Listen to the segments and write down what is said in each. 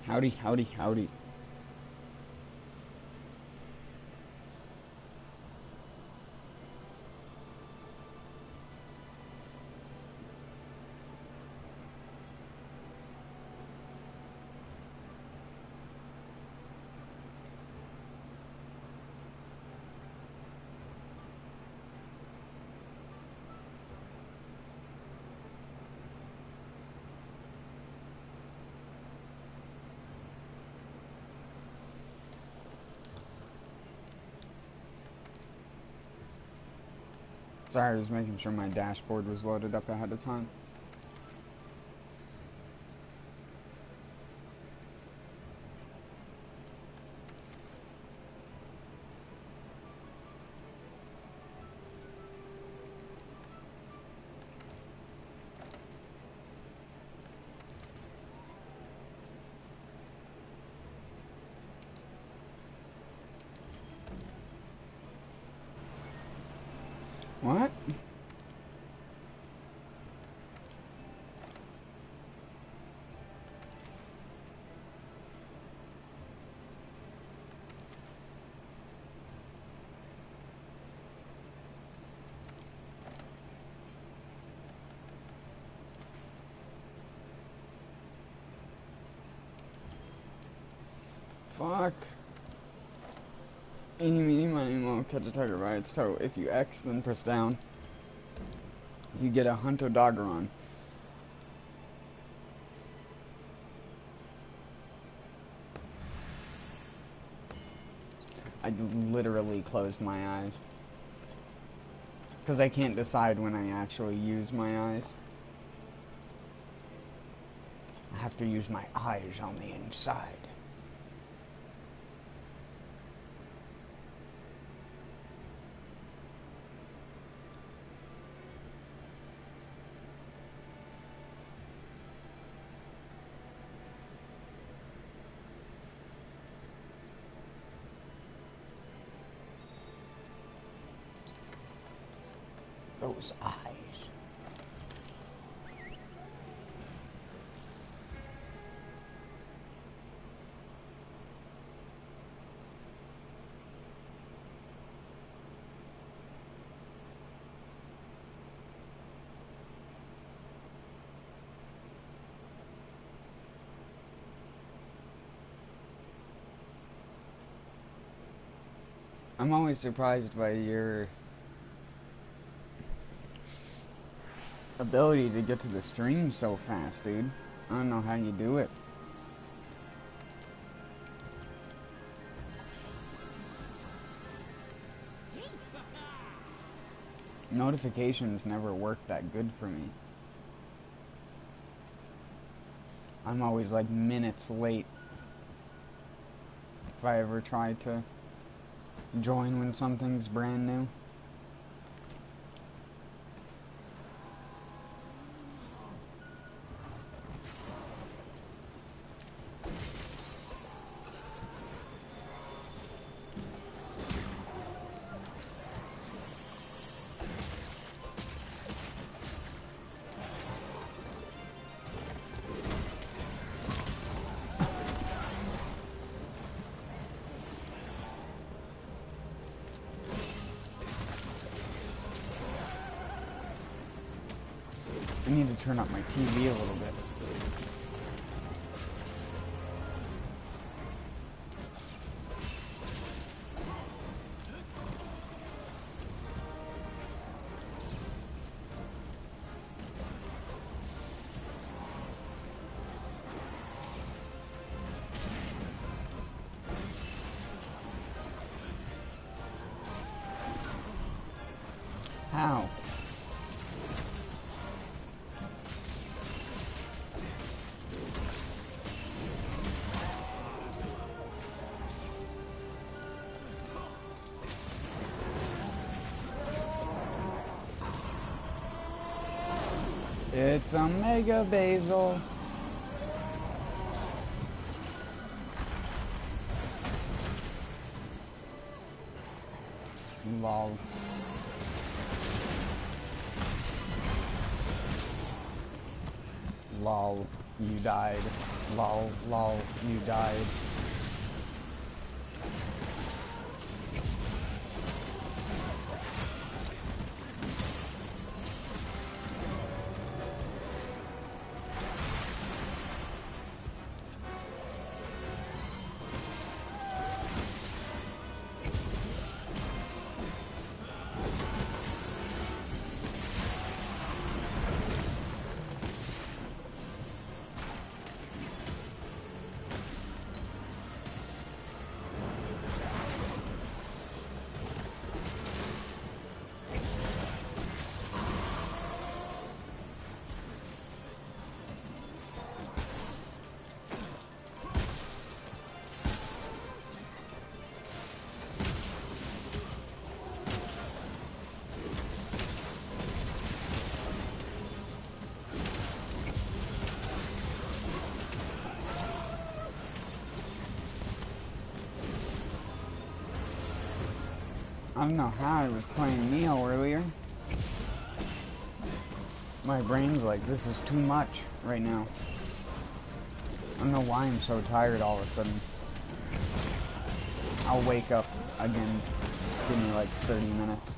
Howdy, howdy, howdy. Sorry, I was making sure my dashboard was loaded up ahead of time. What? Fuck. Eeny, meeny, miny, mo, catch a tiger by its toe. If you X, then press down, you get a Huntodoggeron. I literally closed my eyes. Because I can't decide when I actually use my eyes. I have to use my eyes on the inside. Those eyes. I'm always surprised by your ability to get to the stream so fast, dude. I don't know how you do it. Notifications never work that good for me. I'm always like minutes late if I ever try to join when something's brand new. I need to turn up my TV a little bit. How? It's a mega basil. Lol. Lol, you died. Lol, lol, you died. I don't know how I was playing Neo earlier. My brain's like, this is too much right now. I don't know why I'm so tired all of a sudden. I'll wake up again. Give me like 30 minutes.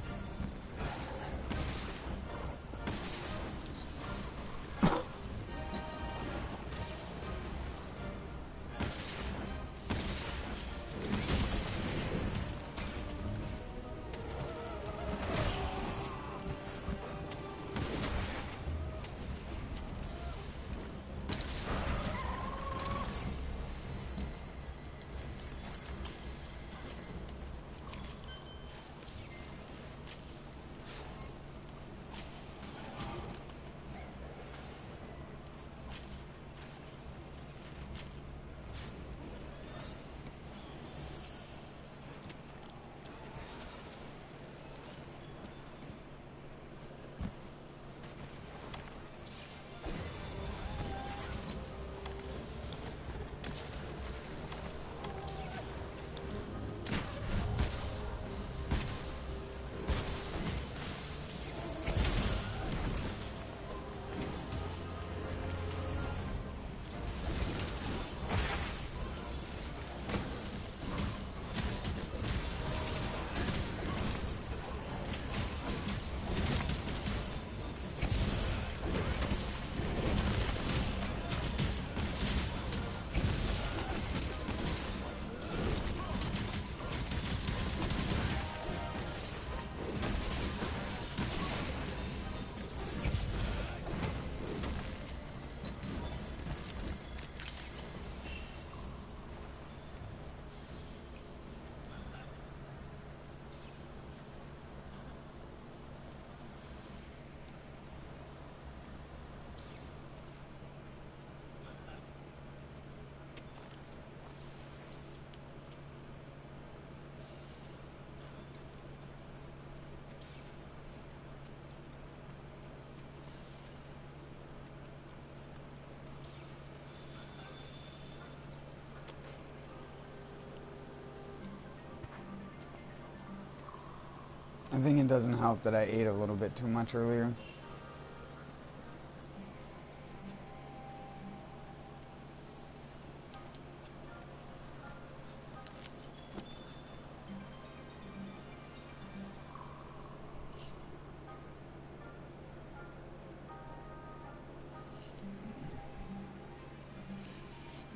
I think it doesn't help that I ate a little bit too much earlier.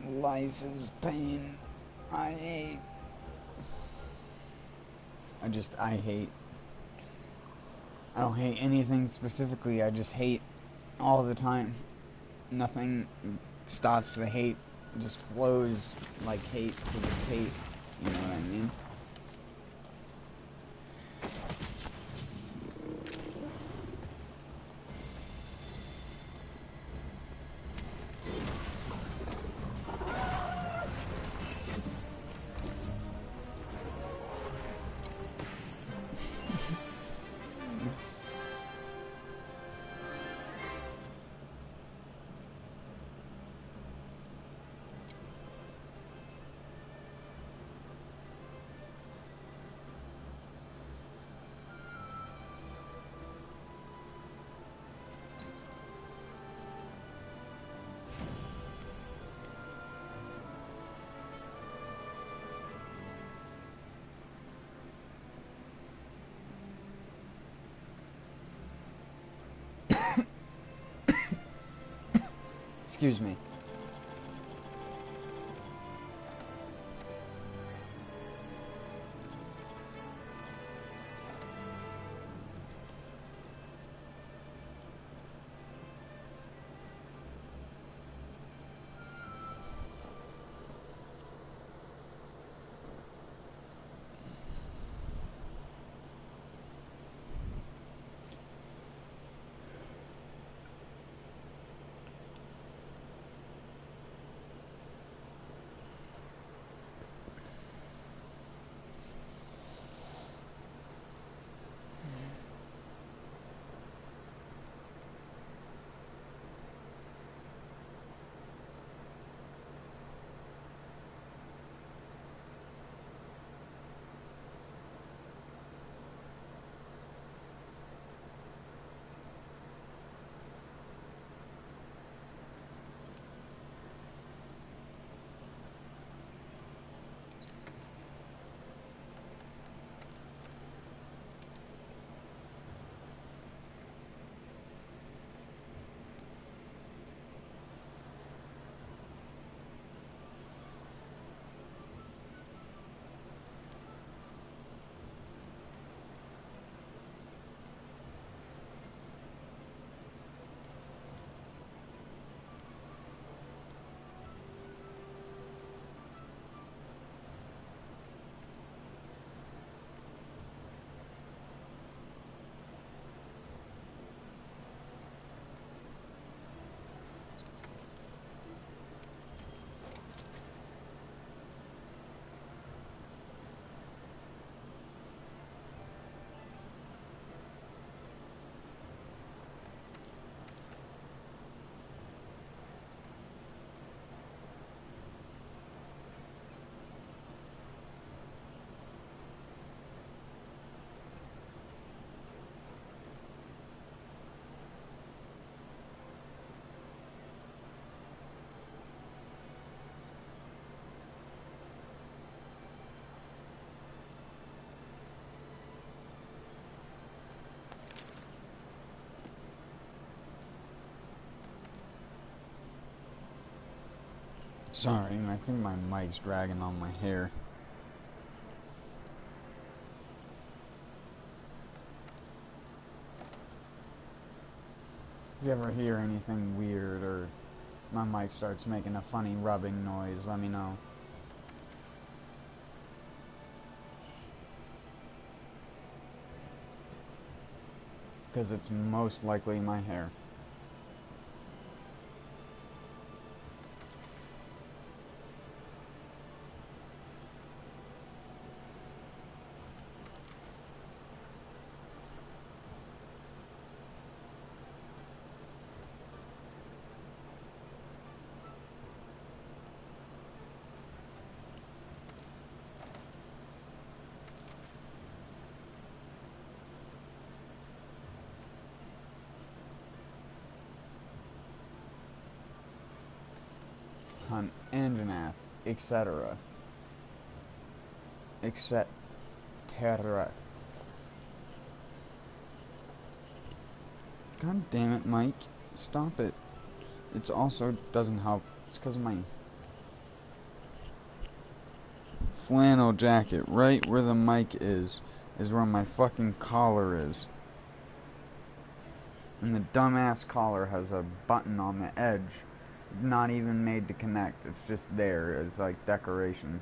Life is pain. I hate. I hate. I don't hate anything specifically, I just hate all the time. Nothing stops the hate. It just flows like hate because of hate. You know what I mean? Excuse me. Sorry, I think my mic's dragging on my hair. If you ever hear anything weird or my mic starts making a funny rubbing noise, let me know. Because it's most likely my hair. Hunt, Anjanath, etc. Etc. God damn it, Mike. Stop it. It also doesn't help. It's because of my flannel jacket. Right where the mic is where my fucking collar is. And the dumbass collar has a button on the edge. Not even made to connect. It's just there. It's like decoration.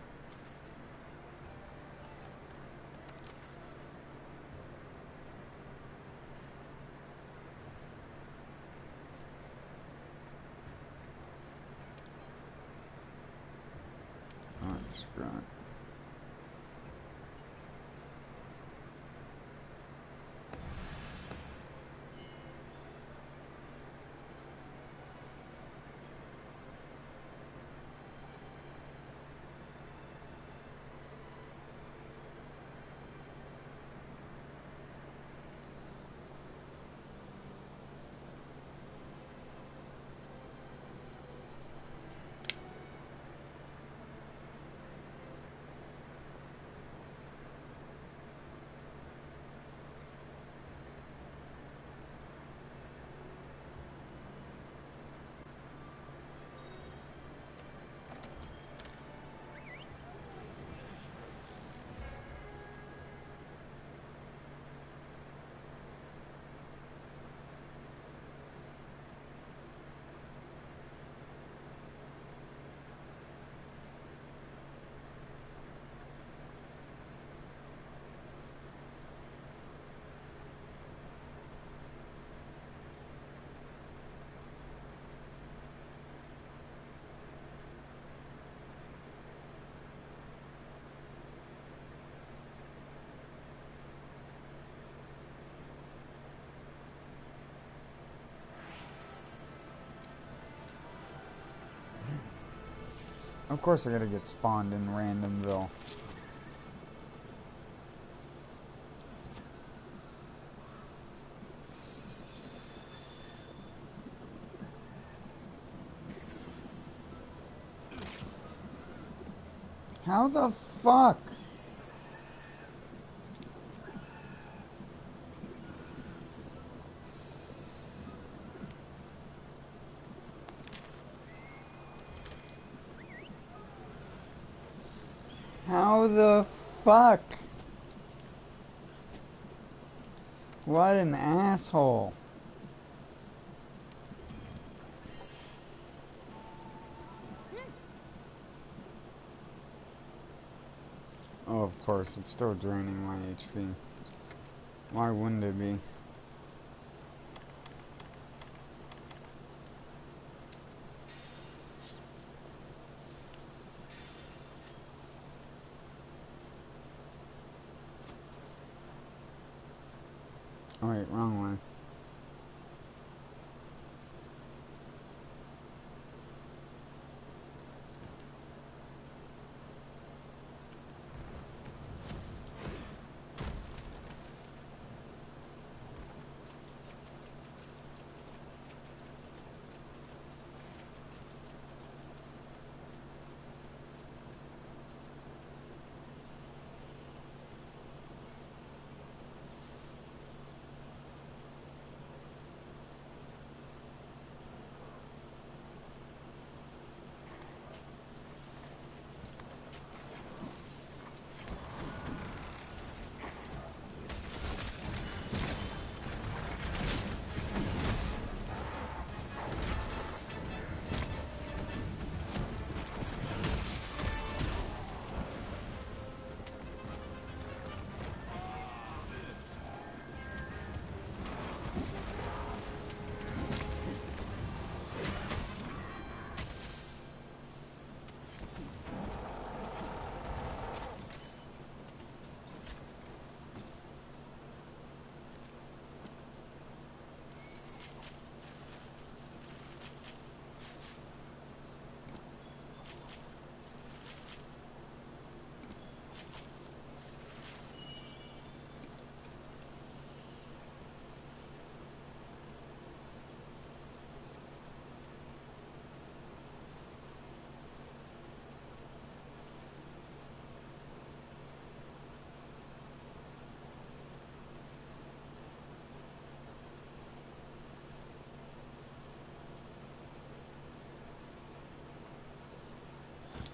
Oh, screw it. Of course I gotta get spawned in Randomville. How the fuck? How the fuck? What an asshole. Oh, of course, it's still draining my HP. Why wouldn't it be? Oh wait, wrong one.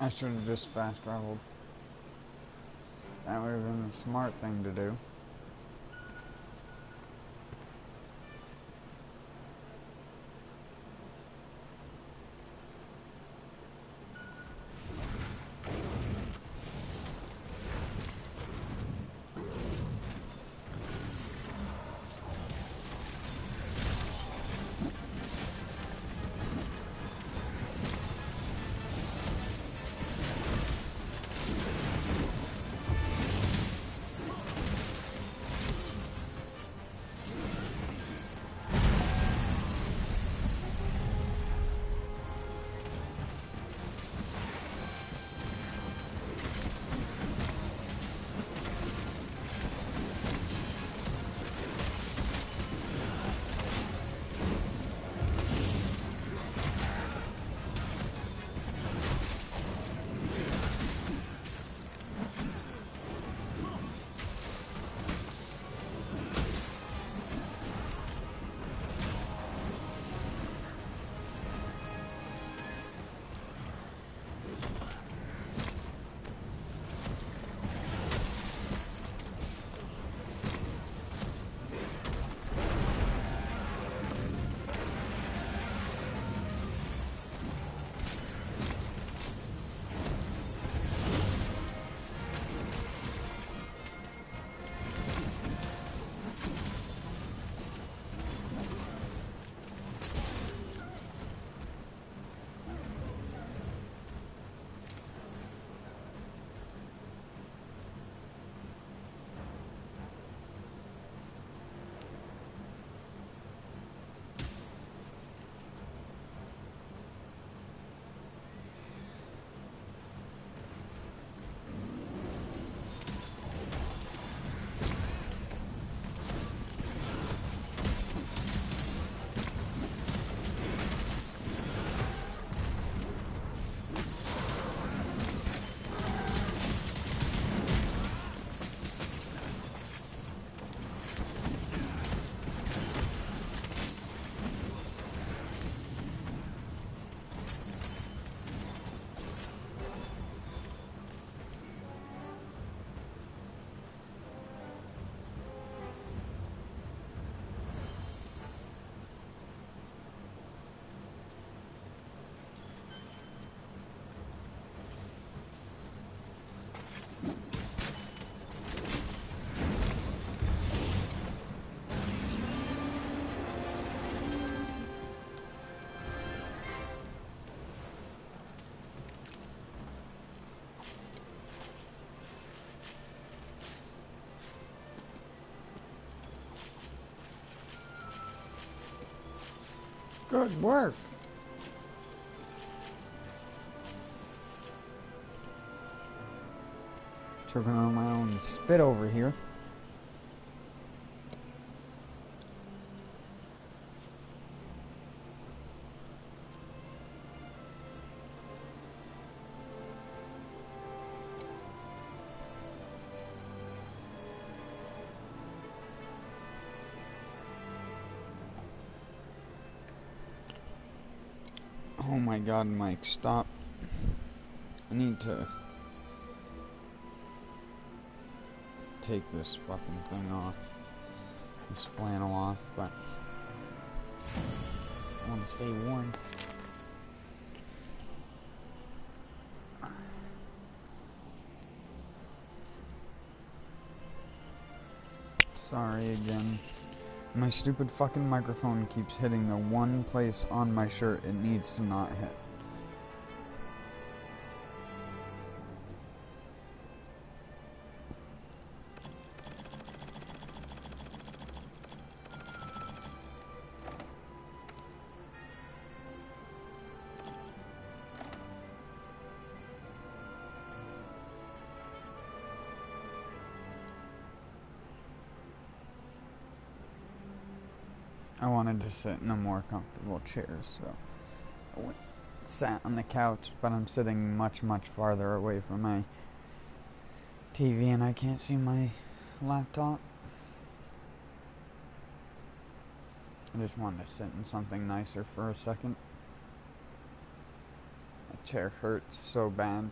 I should have just fast traveled. That would have been the smart thing to do. Good work. Choking on my own spit over here. Oh my god, Mike, stop. I need to take this fucking thing off. This flannel off, but I want to stay warm. Sorry again. My stupid fucking microphone keeps hitting the one place on my shirt it needs to not hit. I wanted to sit in a more comfortable chair, so I sat on the couch, but I'm sitting much farther away from my TV and I can't see my laptop. I just wanted to sit in something nicer for a second. My chair hurts so bad.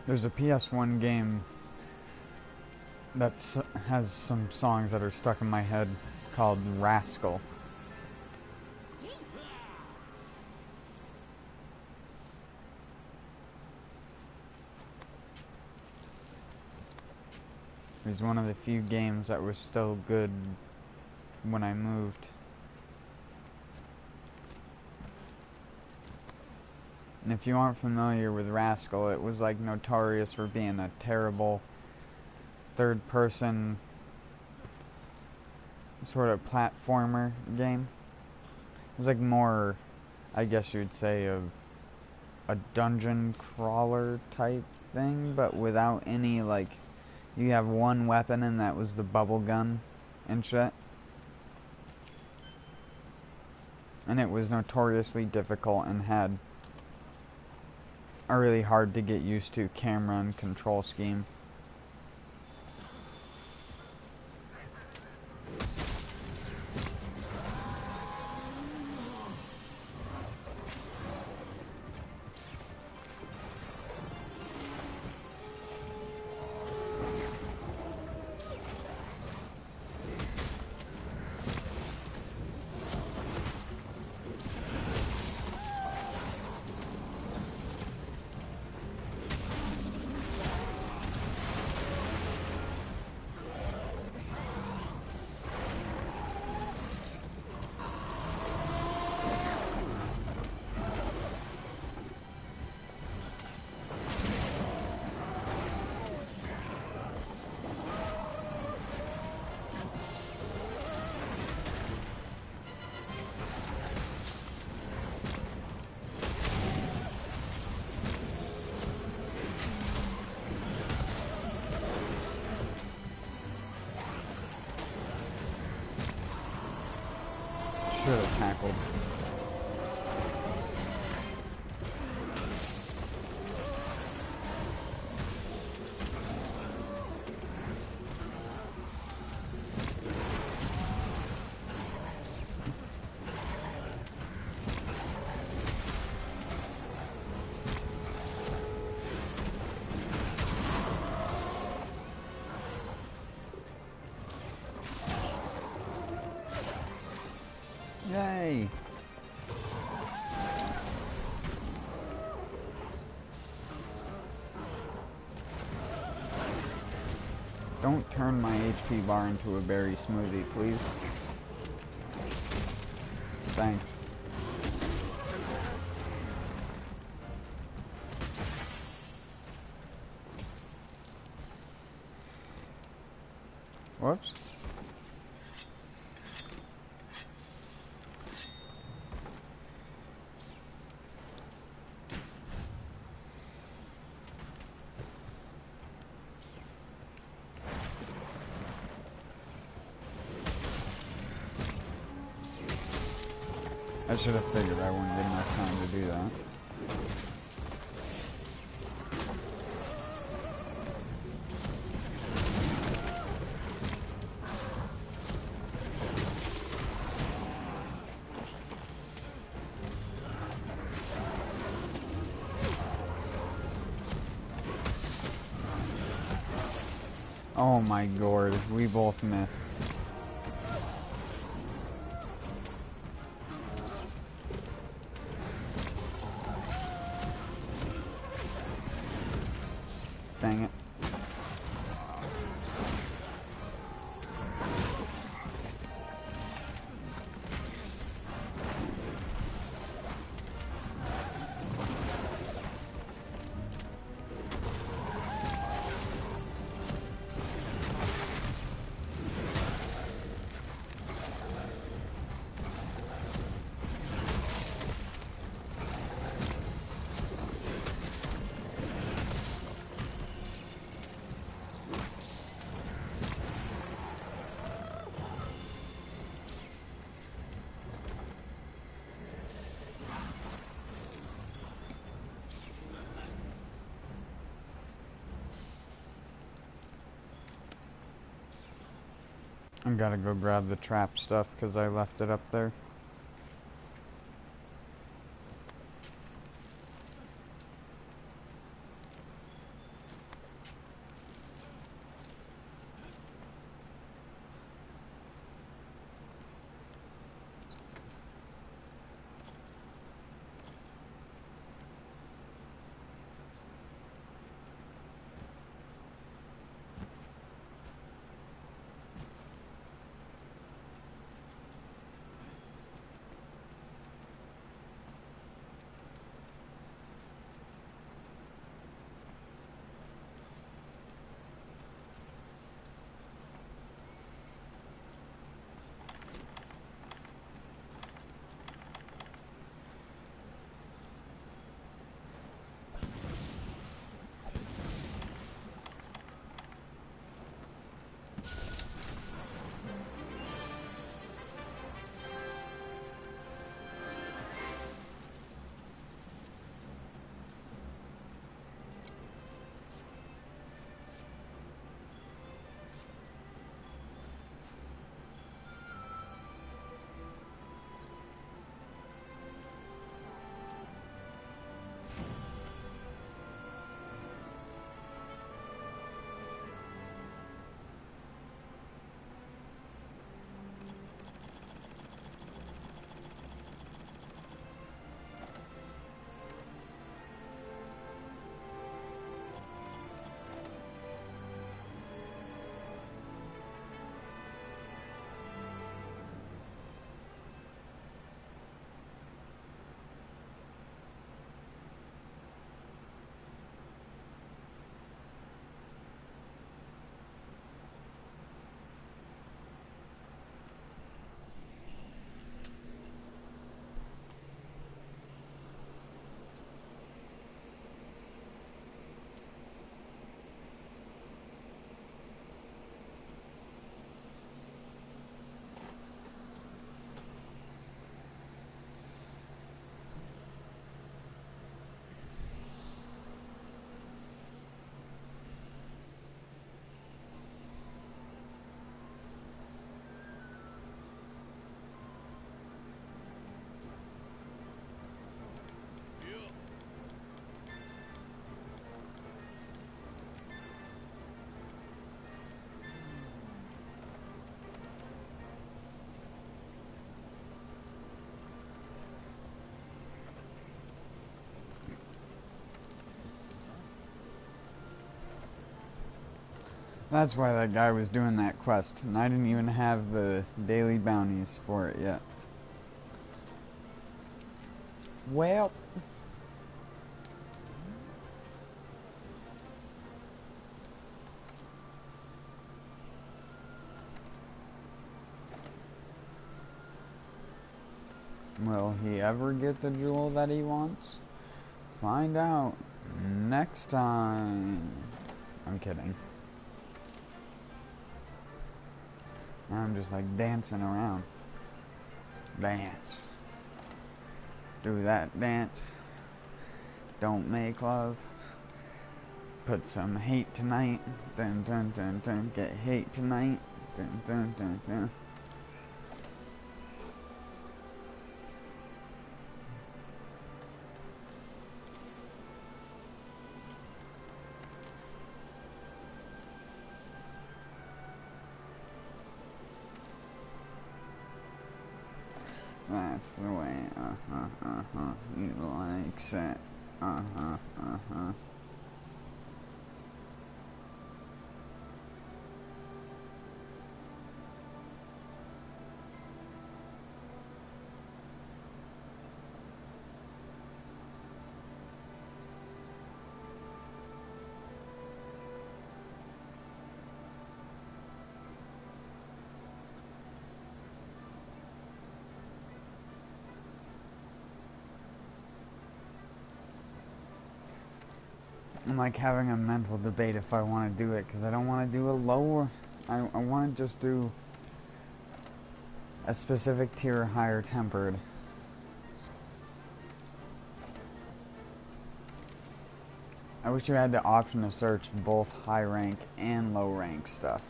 There's a PS1 game that has some songs that are stuck in my head called Rascal. It was one of the few games that was still good when I moved. And if you aren't familiar with Rascal, it was like notorious for being a terrible third-person sort of platformer game. It was like more, I guess you'd say, of a dungeon crawler type thing, but without any, like, you have one weapon and that was the bubble gun and shit. And it was notoriously difficult and had a really hard to get used to camera and control scheme. should have tackled. Yay! Don't turn my HP bar into a berry smoothie, please. Thanks. Whoops. I should have figured I wouldn't get enough time to do that. Oh my god, we both missed. Dang it. I gotta go grab the trap stuff because I left it up there. That's why that guy was doing that quest, and I didn't even have the daily bounties for it yet. Well, will he ever get the jewel that he wants? Find out next time. I'm kidding. Now I'm just like dancing around. Dance. Do that dance. Don't make love. Put some hate tonight. Dun dun dun dun. Get hate tonight. Dun dun dun dun. That's the way, he likes it, I'm like having a mental debate if I want to do it, because I don't want to do a lower, I want to just do a specific tier higher tempered. I wish you had the option to search both high rank and low rank stuff.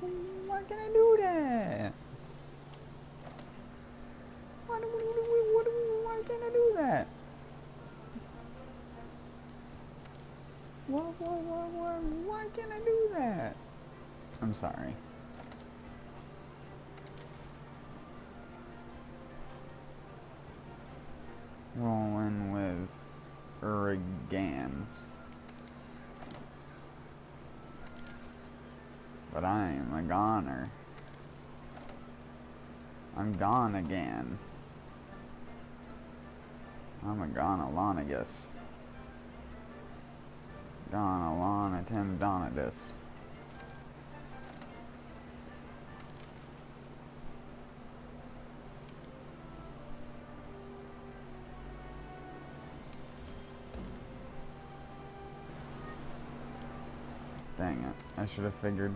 Why can I do that? Why can't I do that? Why can't I do that? I'm sorry. Rolling with Urigans. But I'm a goner. I'm gone again. I'm a gonalonigus. Gonalonitim Donidus. Dang it, I should have figured.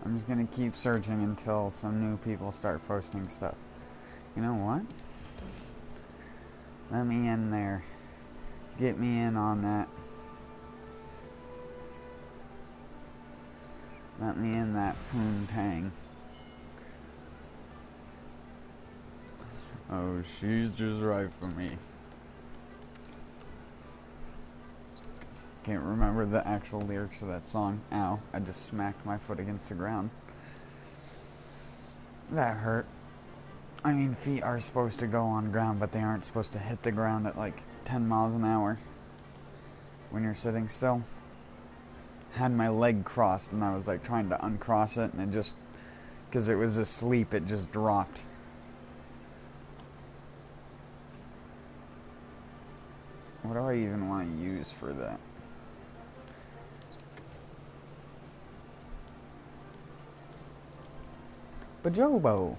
I'm just gonna keep searching until some new people start posting stuff. You know what? Let me in there. Get me in on that. Let me in that poontang. Oh, she's just right for me. Can't remember the actual lyrics of that song. Ow, I just smacked my foot against the ground. That hurt. I mean, feet are supposed to go on ground, but they aren't supposed to hit the ground at like 10 miles an hour when you're sitting still. Had my leg crossed and I was like trying to uncross it, and it just, because it was asleep, it just dropped. What do I even want to use for that? Bajobo.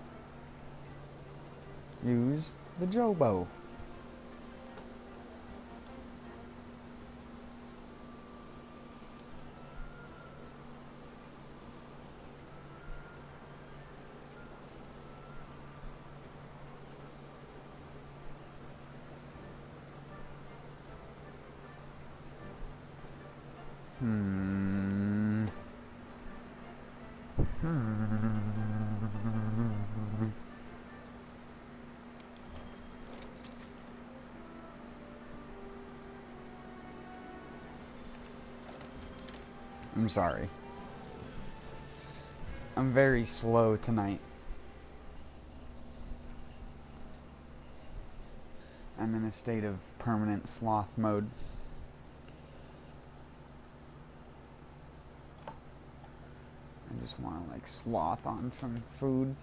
Use the Jobo. I'm sorry. I'm very slow tonight. I'm in a state of permanent sloth mode. I just want to like sloth on some food.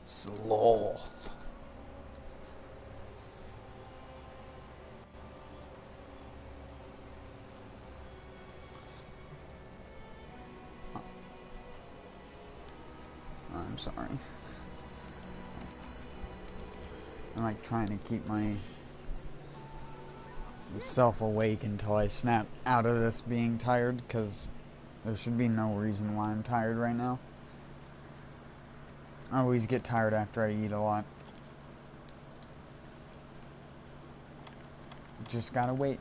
Sloth. I'm sorry. I'm like trying to keep myself awake until I snap out of this being tired, because there should be no reason why I'm tired right now. I always get tired after I eat a lot. Just gotta wait.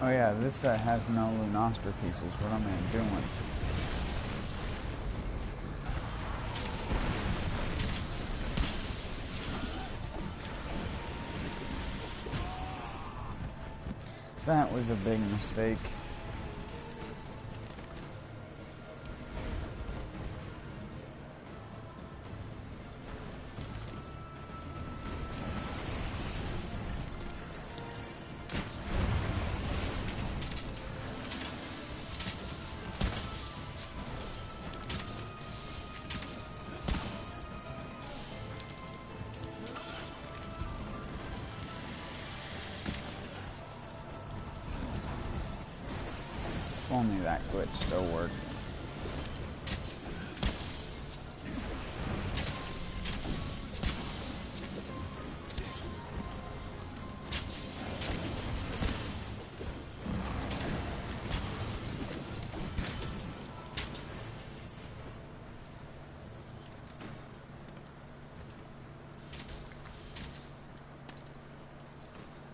Oh yeah, this set has no Lunostra pieces. What am I doing? That was a big mistake. Only that glitch still worked.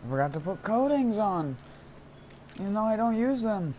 I forgot to put coatings on, even though I don't use them.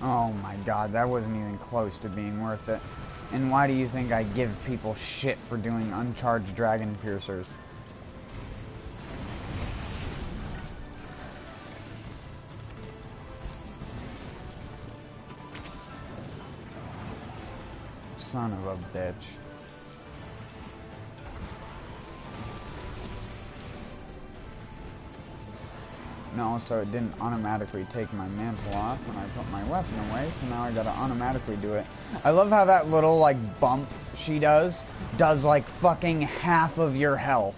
Oh my god, that wasn't even close to being worth it. And why do you think I give people shit for doing uncharged dragon piercers? Son of a bitch. No, so it didn't automatically take my mantle off when I put my weapon away, so now I gotta automatically do it. I love how that little, like, bump she does like, fucking half of your health.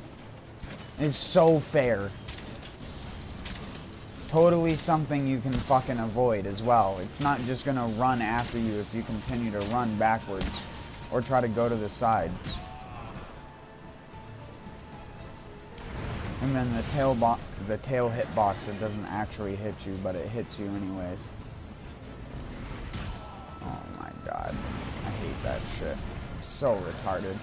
It's so fair. Totally something you can fucking avoid as well. It's not just gonna run after you if you continue to run backwards or try to go to the sides. And then the tail hitbox, it doesn't actually hit you, but it hits you anyways. Oh my god. I hate that shit. So retarded.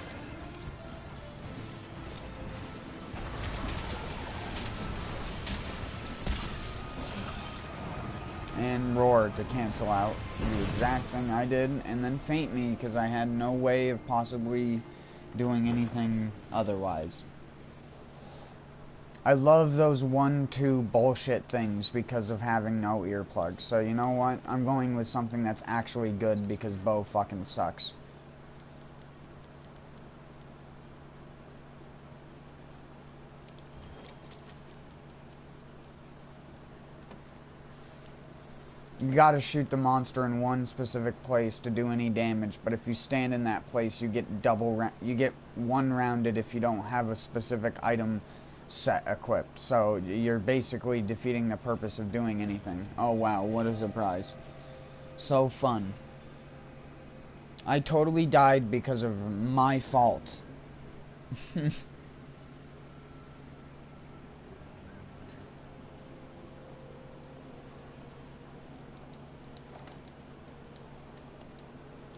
And roar to cancel out the exact thing I did, and then faint me because I had no way of possibly doing anything otherwise. I love those 1-2 bullshit things because of having no earplugs. So you know what? I'm going with something that's actually good because bow fucking sucks. You gotta shoot the monster in one specific place to do any damage, but if you stand in that place, you get one rounded if you don't have a specific item set equipped. So you're basically defeating the purpose of doing anything. Oh wow, what a surprise. So fun. I totally died because of my fault.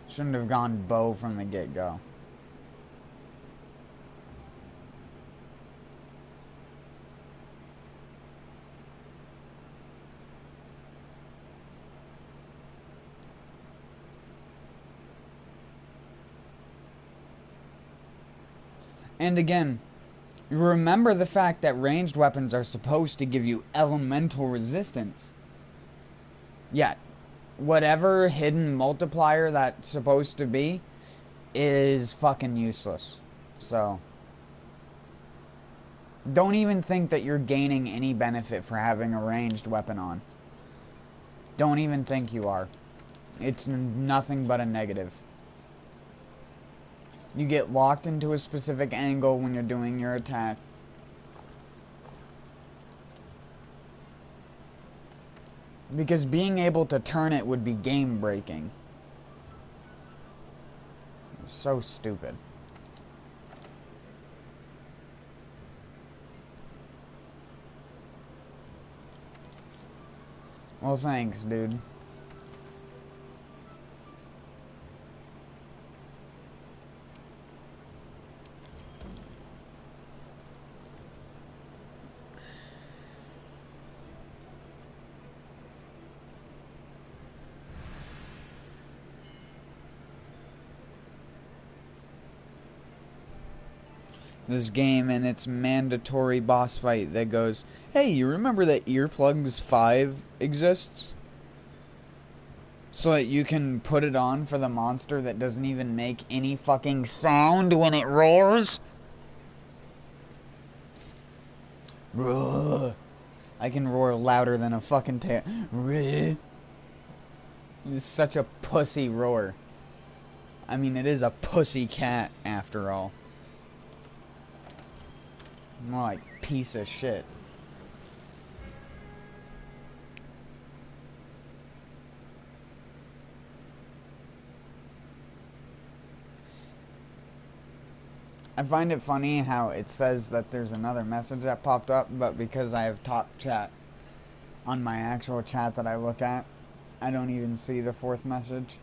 Shouldn't have gone bow from the get-go. And again, remember the fact that ranged weapons are supposed to give you elemental resistance. Yeah, whatever hidden multiplier that's supposed to be is fucking useless. So, don't even think that you're gaining any benefit for having a ranged weapon on. Don't even think you are. It's nothing but a negative. You get locked into a specific angle when you're doing your attack. Because being able to turn it would be game breaking. It's so stupid. Well, thanks, dude. This game and its mandatory boss fight that goes, hey, you remember that Earplugs 5 exists? So that you can put it on for the monster that doesn't even make any fucking sound when it roars? Roar. I can roar louder than a fucking tail. It's such a pussy roar. I mean, it is a pussy cat after all. More like piece of shit. I find it funny how it says that there's another message that popped up, but because I have top chat on my actual chat that I look at, I don't even see the fourth message.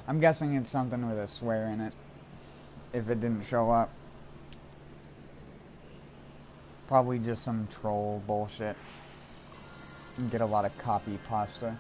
I'm guessing it's something with a swear in it, if it didn't show up. Probably just some troll bullshit. And get a lot of copy pasta.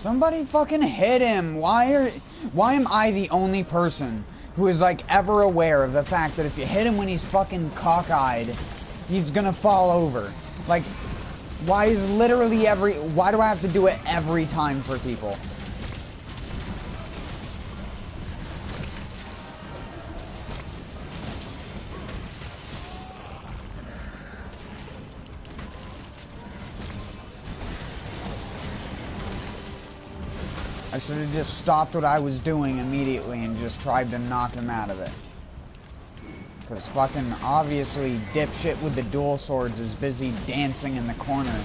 Somebody fucking hit him. Why am I the only person who is like ever aware of the fact that if you hit him when he's fucking cockeyed, he's gonna fall over? Like, why do I have to do it every time for people? I should have just stopped what I was doing immediately and just tried to knock him out of it. Because fucking obviously dipshit with the dual swords is busy dancing in the corner.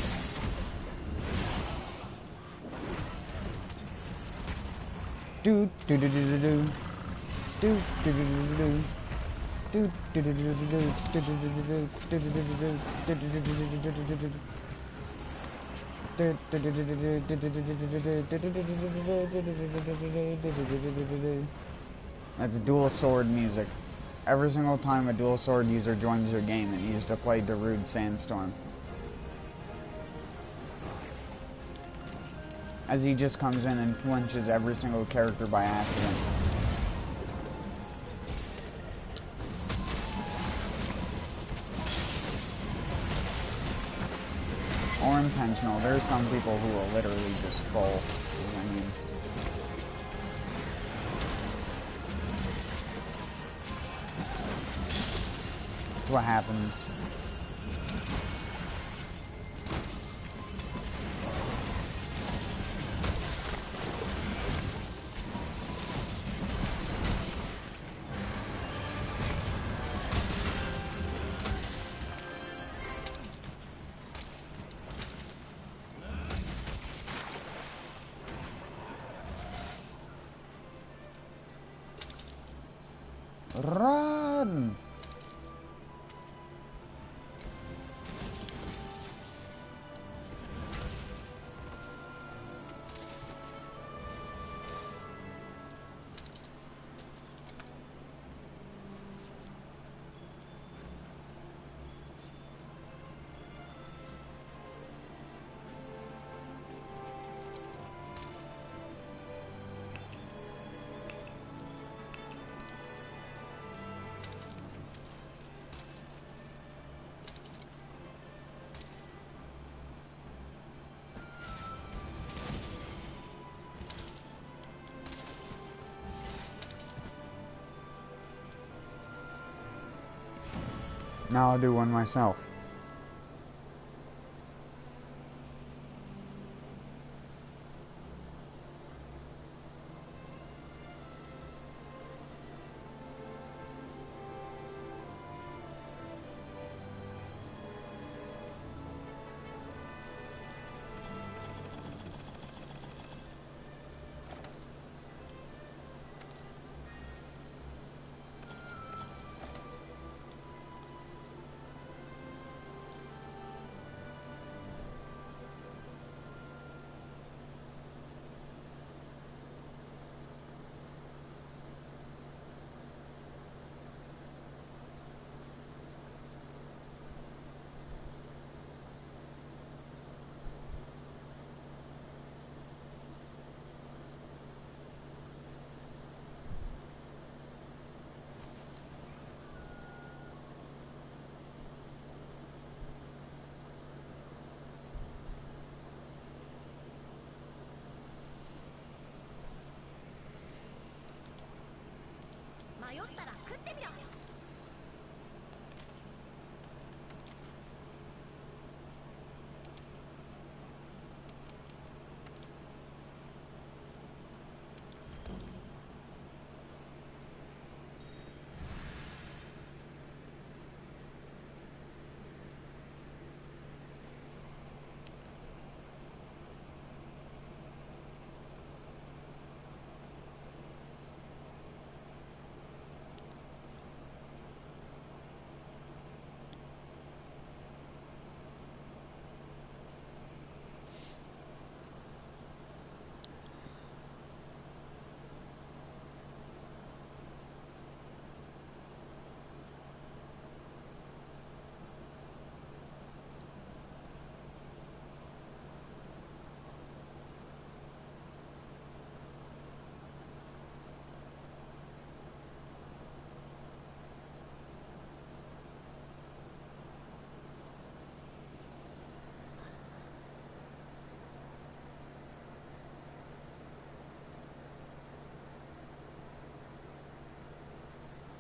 Do do do do do do. Do do do do do. Do do do do do do. Do do do do do. Do do do do do. Do do do do do do. That's dual sword music. Every single time a dual sword user joins your game, it needs to play Darude Sandstorm. As he just comes in and flinches every single character by accident. Or intentional. There's some people who will literally just bowl. I mean, that's what happens. Run! Now I'll do one myself.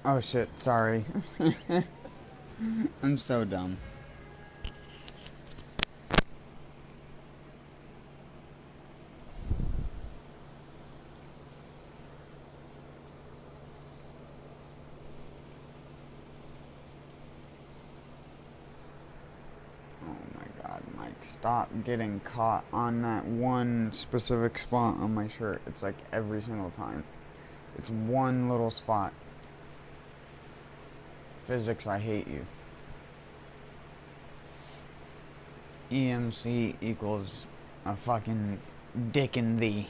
Oh shit, sorry. I'm so dumb. Stop getting caught on that one specific spot on my shirt. It's like every single time. It's one little spot. Physics, I hate you. EMC equals a fucking dick in thee.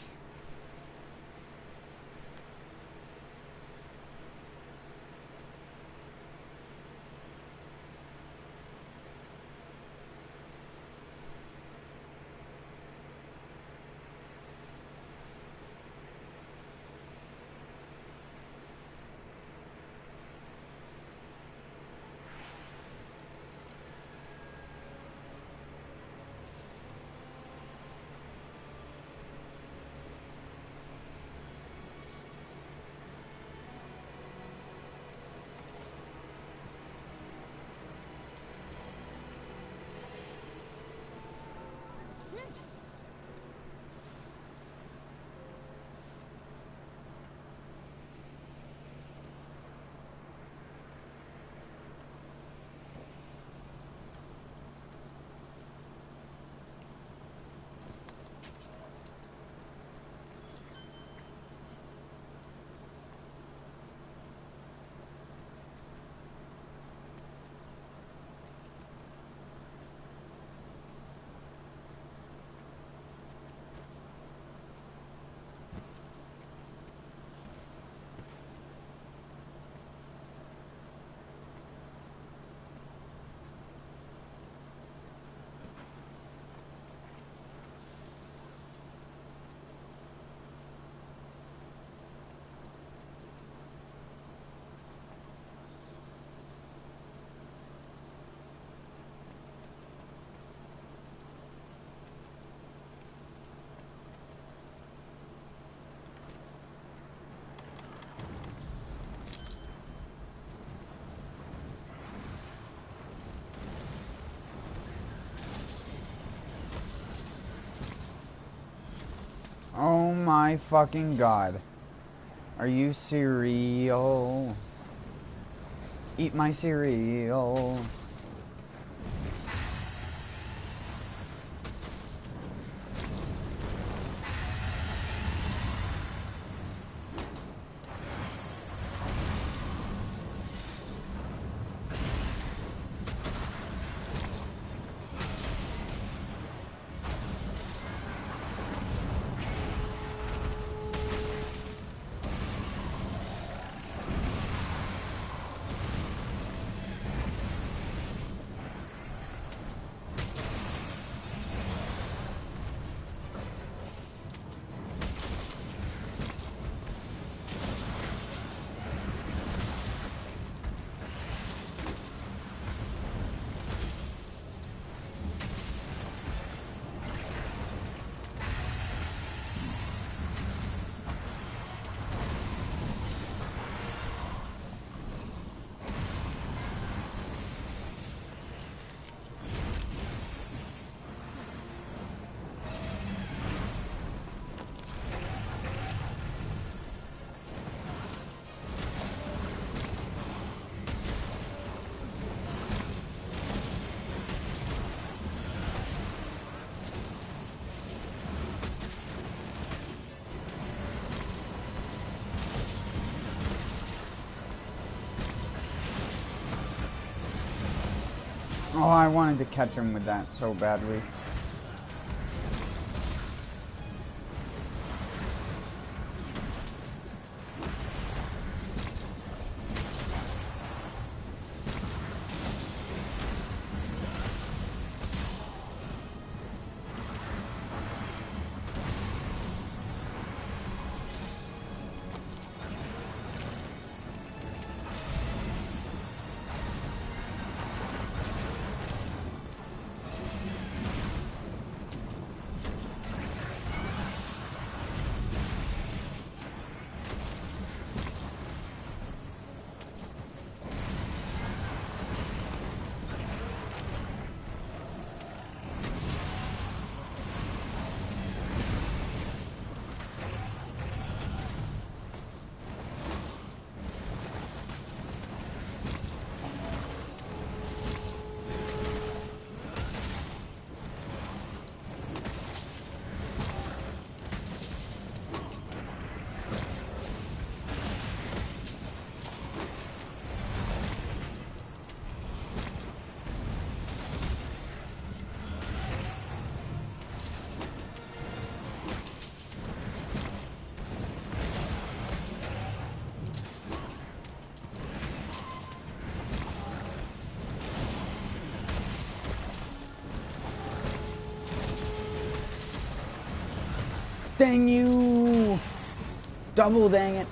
Oh my fucking god. Are you cereal? Eat my cereal. Oh, I wanted to catch him with that so badly. Dang you! Double dang it.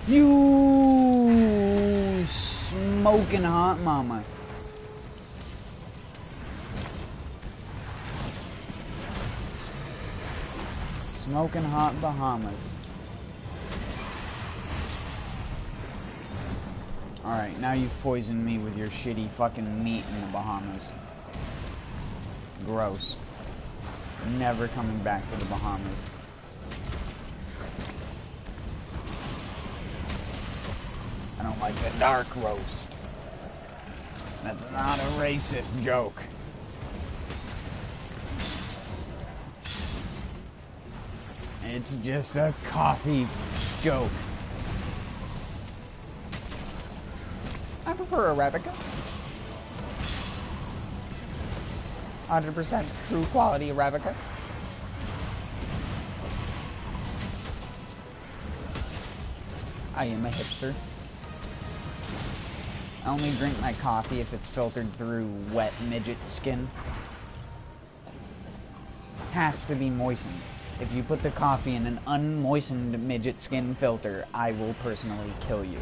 You smoking hot mama. Smoking hot Bahamas. Alright, now you've poisoned me with your shitty fucking meat in the Bahamas. Gross. Never coming back to the Bahamas. I don't like the dark roast. That's not a racist joke. It's just a coffee joke. I prefer Arabica. 100% true quality Arabica. I am a hipster. I only drink my coffee if it's filtered through wet midget skin. Has to be moistened. If you put the coffee in an unmoistened midget skin filter, I will personally kill you.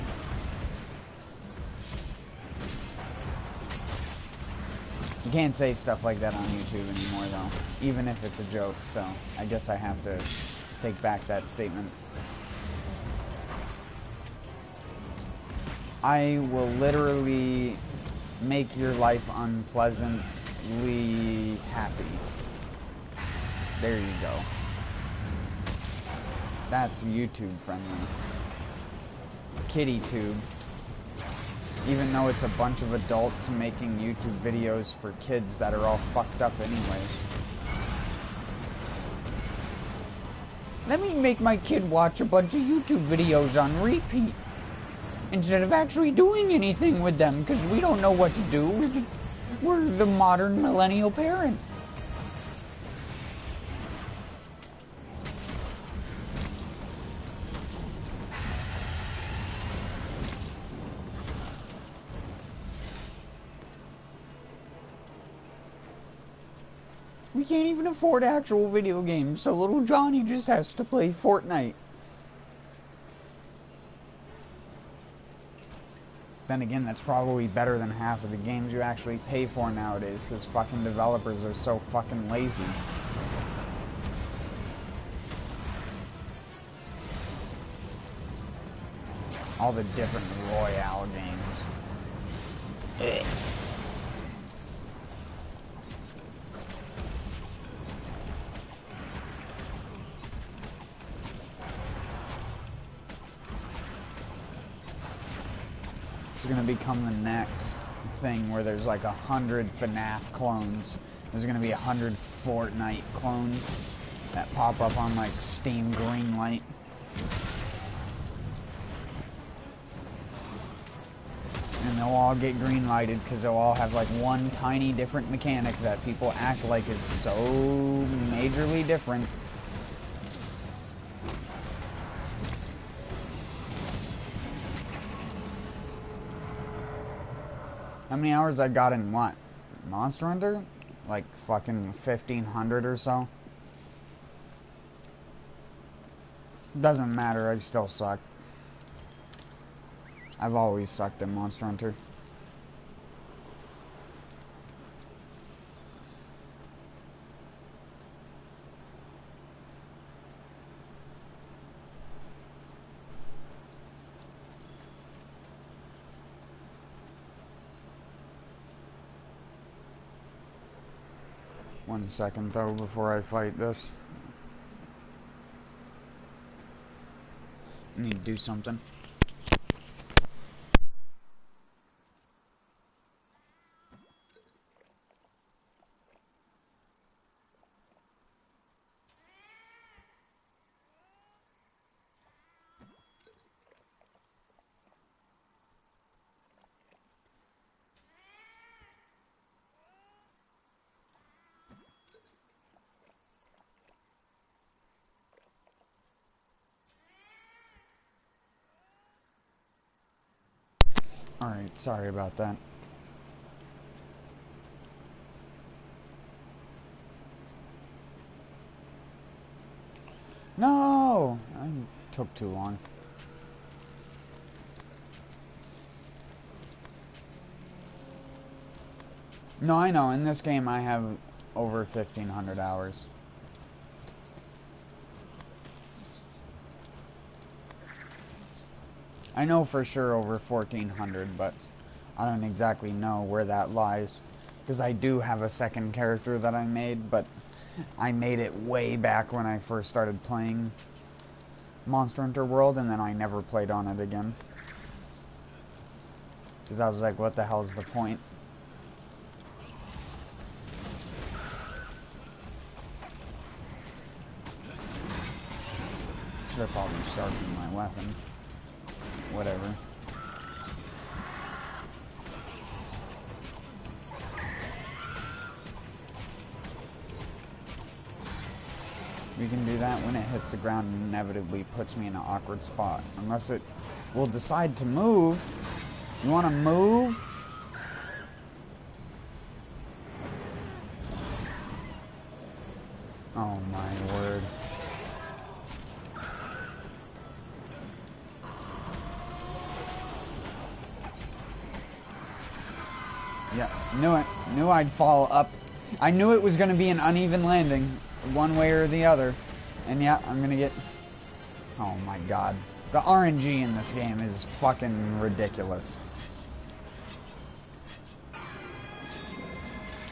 You can't say stuff like that on YouTube anymore, though, even if it's a joke, so I guess I have to take back that statement. I will literally make your life unpleasantly happy. There you go. That's YouTube friendly. KittyTube. Even though it's a bunch of adults making YouTube videos for kids that are all fucked up anyways. Let me make my kid watch a bunch of YouTube videos on repeat. Instead of actually doing anything with them, because we don't know what to do. We're the modern millennial parent. We can't even afford actual video games, so little Johnny just has to play Fortnite. Then again, that's probably better than half of the games you actually pay for nowadays, because fucking developers are so fucking lazy. All the different Royale games. Ugh. It's gonna become the next thing where there's like 100 FNAF clones. There's gonna be 100 Fortnite clones that pop up on like Steam Greenlight. And they'll all get greenlighted because they'll all have like one tiny different mechanic that people act like is so majorly different. How many hours I got in what? Monster Hunter? Like fucking 1,500 or so? Doesn't matter, I still suck. I've always sucked at Monster Hunter. One second though before I fight this. I need to do something. Alright, sorry about that. No! I took too long. No, I know. In this game, I have over 1,500 hours. I know for sure over 1,400, but I don't exactly know where that lies. Because I do have a second character that I made, but I made it way back when I first started playing Monster Hunter World, and then I never played on it again. Because I was like, what the hell's the point? Should have probably sharpened my weapon. Whatever. We can do that when it hits the ground and inevitably puts me in an awkward spot. Unless it will decide to move. You want to move? Oh my word. Yeah, knew it. Knew I'd fall up. I knew it was going to be an uneven landing, one way or the other. And yeah, I'm going to get... Oh my god. The RNG in this game is fucking ridiculous.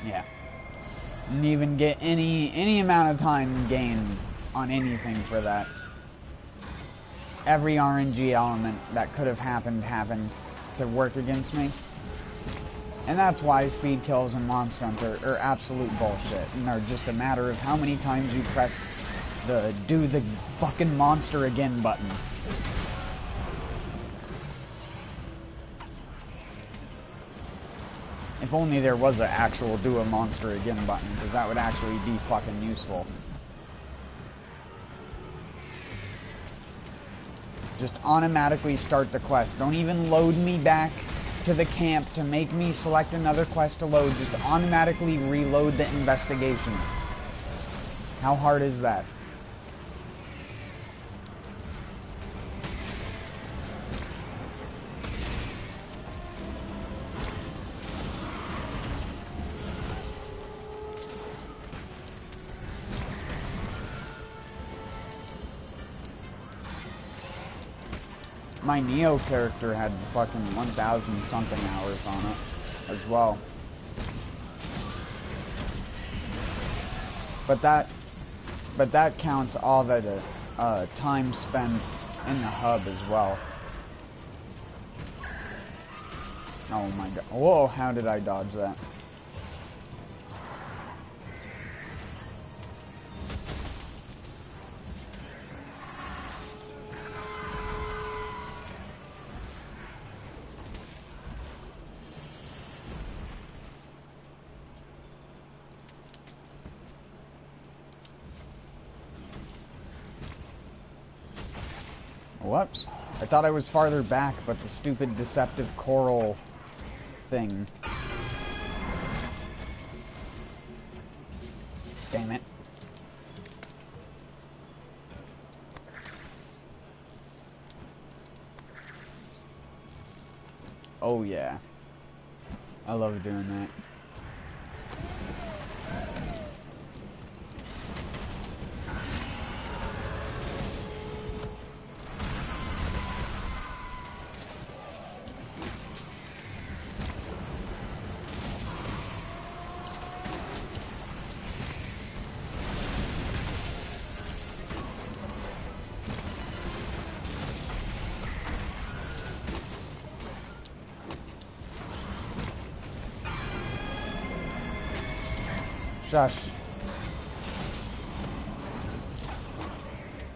Yeah. Didn't even get any amount of time gained on anything for that. Every RNG element that could have happened to work against me. And that's why speed kills in Monster Hunter are absolute bullshit. And are just a matter of how many times you pressed the do the fucking monster again button. If only there was an actual do a monster again button, because that would actually be fucking useful. Just automatically start the quest. Don't even load me back to the camp to make me select another quest to load. Just automatically reload the investigation. How hard is that? My Neo character had fucking 1,000 something hours on it as well. But that counts all the time spent in the hub as well. Oh my god. Whoa, how did I dodge that? Whoops. I thought I was farther back, but the stupid deceptive coral thing. Damn it. Oh yeah. I love doing that. Shush.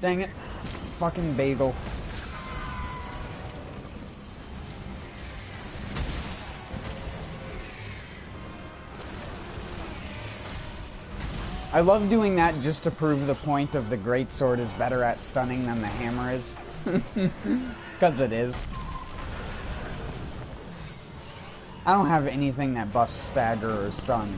Dang it. Fucking bagel. I love doing that just to prove the point of the greatsword is better at stunning than the hammer is. Because it is. I don't have anything that buffs stagger or stun.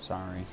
Sorry.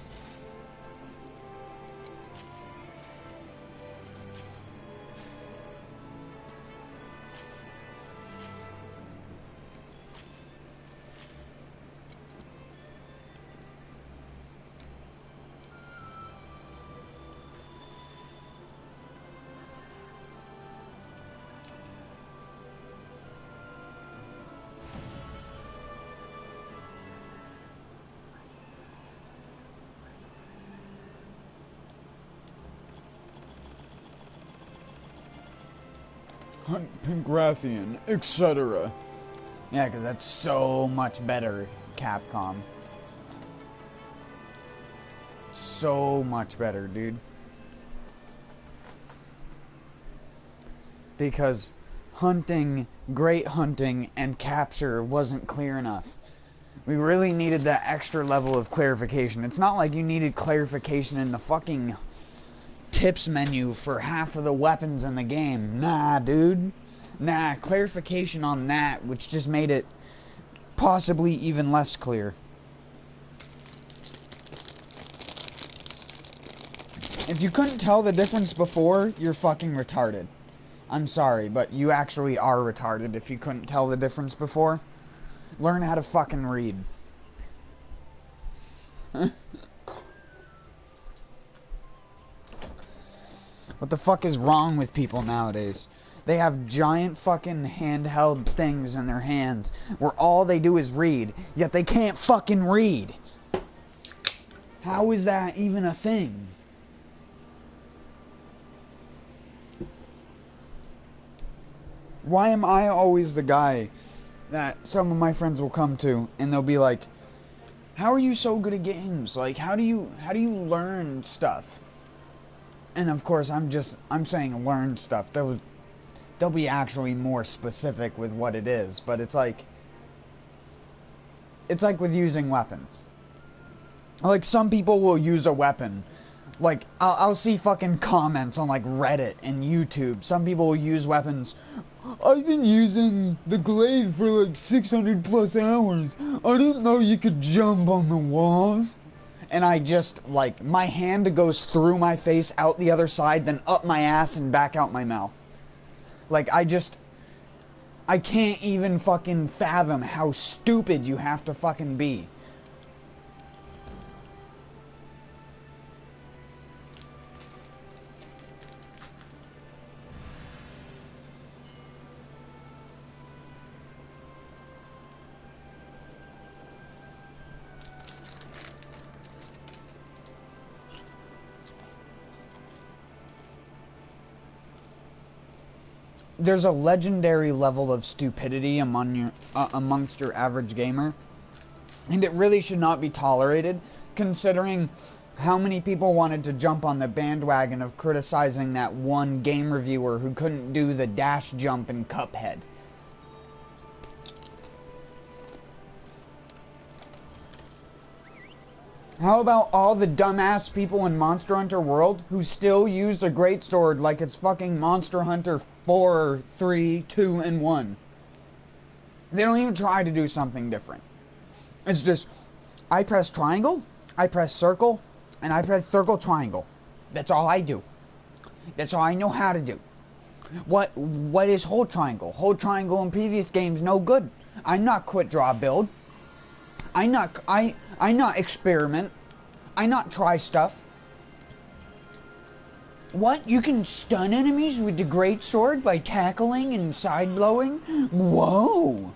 Hunt Pingrathian, etc. Yeah, because that's so much better, Capcom. So much better, dude. Because hunting, great hunting, and capture wasn't clear enough. We really needed that extra level of clarification. It's not like you needed clarification in the fucking tips menu for half of the weapons in the game. Nah, dude. Nah, clarification on that, which just made it possibly even less clear. If you couldn't tell the difference before, you're fucking retarded. I'm sorry, but you actually are retarded if you couldn't tell the difference before. Learn how to fucking read. What the fuck is wrong with people nowadays? They have giant fucking handheld things in their hands where all they do is read, yet they can't fucking read. How is that even a thing? Why am I always the guy that some of my friends will come to and they'll be like, how are you so good at games? Like, how do you learn stuff? And of course, I'm saying learn stuff. They'll be actually more specific with what it is, but it's like with using weapons. Like, some people will use a weapon. Like, I'll see fucking comments on, like, Reddit and YouTube. Some people will use weapons. I've been using the glaive for, like, 600 plus hours. I didn't know you could jump on the walls. And I just, like, my hand goes through my face, out the other side, then up my ass and back out my mouth. Like, I can't even fucking fathom how stupid you have to fucking be. There's a legendary level of stupidity amongst your average gamer, and it really should not be tolerated, considering how many people wanted to jump on the bandwagon of criticizing that one game reviewer who couldn't do the dash jump in Cuphead. How about all the dumbass people in Monster Hunter World who still use a greatsword like it's fucking Monster Hunter 4, 3, 2, and 1? They don't even try to do something different. It's just, I press triangle, I press circle, and I press circle triangle. That's all I do. That's all I know how to do. What is hold triangle? Hold triangle in previous games no good. I'm not quit draw build. I not experiment. I not try stuff. What? You can stun enemies with the great sword by tackling and side blowing? Whoa!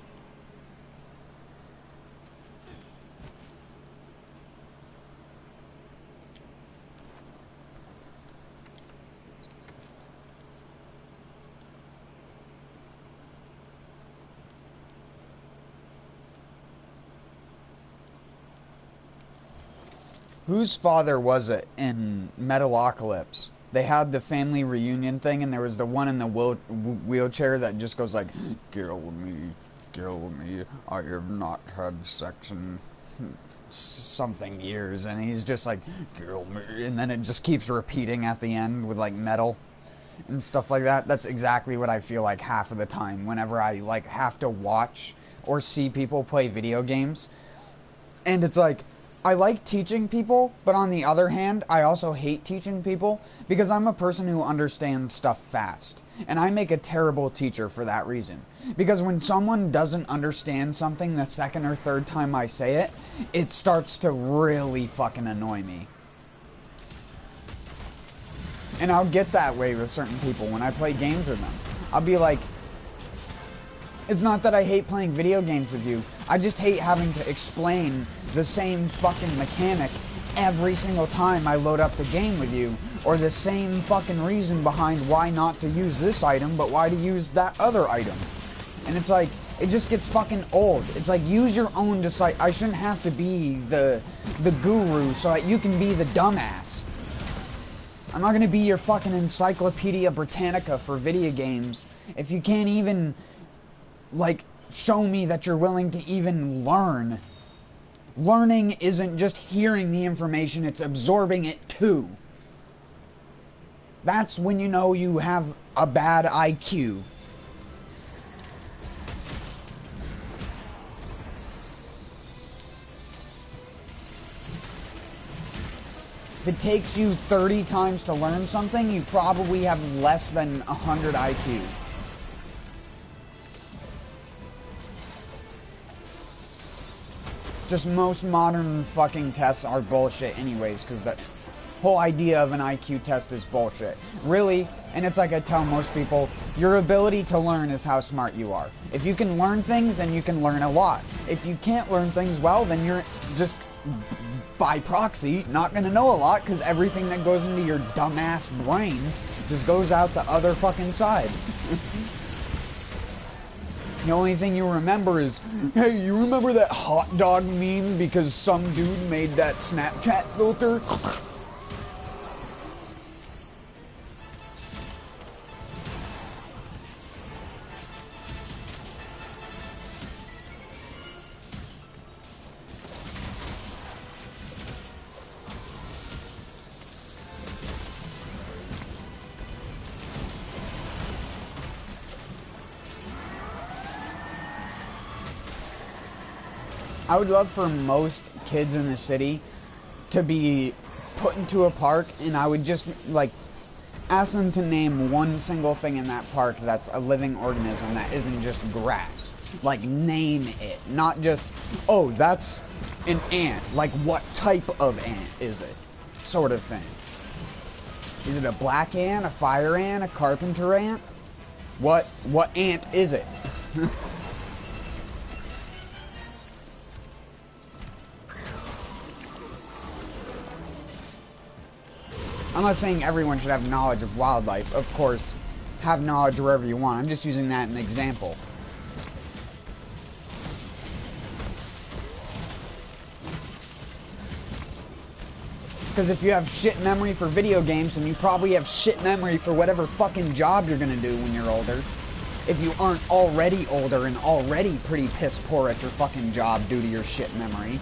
Whose father was it in Metalocalypse? They had the family reunion thing, and there was the one in the wheelchair that just goes like, kill me, I have not had sex in something years, and he's just like, kill me, and then it just keeps repeating at the end with like metal and stuff like that. That's exactly what I feel like half of the time whenever I like have to watch or see people play video games, and it's like, I like teaching people, but on the other hand, I also hate teaching people because I'm a person who understands stuff fast. And I make a terrible teacher for that reason. Because when someone doesn't understand something the second or third time I say it, it starts to really fucking annoy me. And I'll get that way with certain people when I play games with them. I'll be like, it's not that I hate playing video games with you. I just hate having to explain the same fucking mechanic every single time I load up the game with you. Or the same fucking reason behind why not to use this item, but why to use that other item. And it's like, it just gets fucking old. It's like, use your own decide. I shouldn't have to be the guru so that you can be the dumbass. I'm not gonna be your fucking Encyclopedia Britannica for video games if you can't even, like, show me that you're willing to even learn. Learning isn't just hearing the information, it's absorbing it too. That's when you know you have a bad IQ. If it takes you 30 times to learn something, you probably have less than 100 IQ. Just most modern fucking tests are bullshit anyways, because the whole idea of an IQ test is bullshit. Really, and it's like I tell most people, your ability to learn is how smart you are. If you can learn things, then you can learn a lot. If you can't learn things well, then you're just, by proxy, not going to know a lot, because everything that goes into your dumbass brain just goes out the other fucking side. The only thing you remember is, hey, you remember that hot dog meme because some dude made that Snapchat filter? I would love for most kids in the city to be put into a park, and I would just, like, ask them to name one single thing in that park that's a living organism that isn't just grass. Like, name it. Not just, oh, that's an ant. Like, what type of ant is it? Sort of thing. Is it a black ant, a fire ant, a carpenter ant? What ant is it? I'm not saying everyone should have knowledge of wildlife. Of course, have knowledge wherever you want. I'm just using that as an example. Because if you have shit memory for video games, then you probably have shit memory for whatever fucking job you're gonna do when you're older. If you aren't already older and already pretty piss poor at your fucking job due to your shit memory.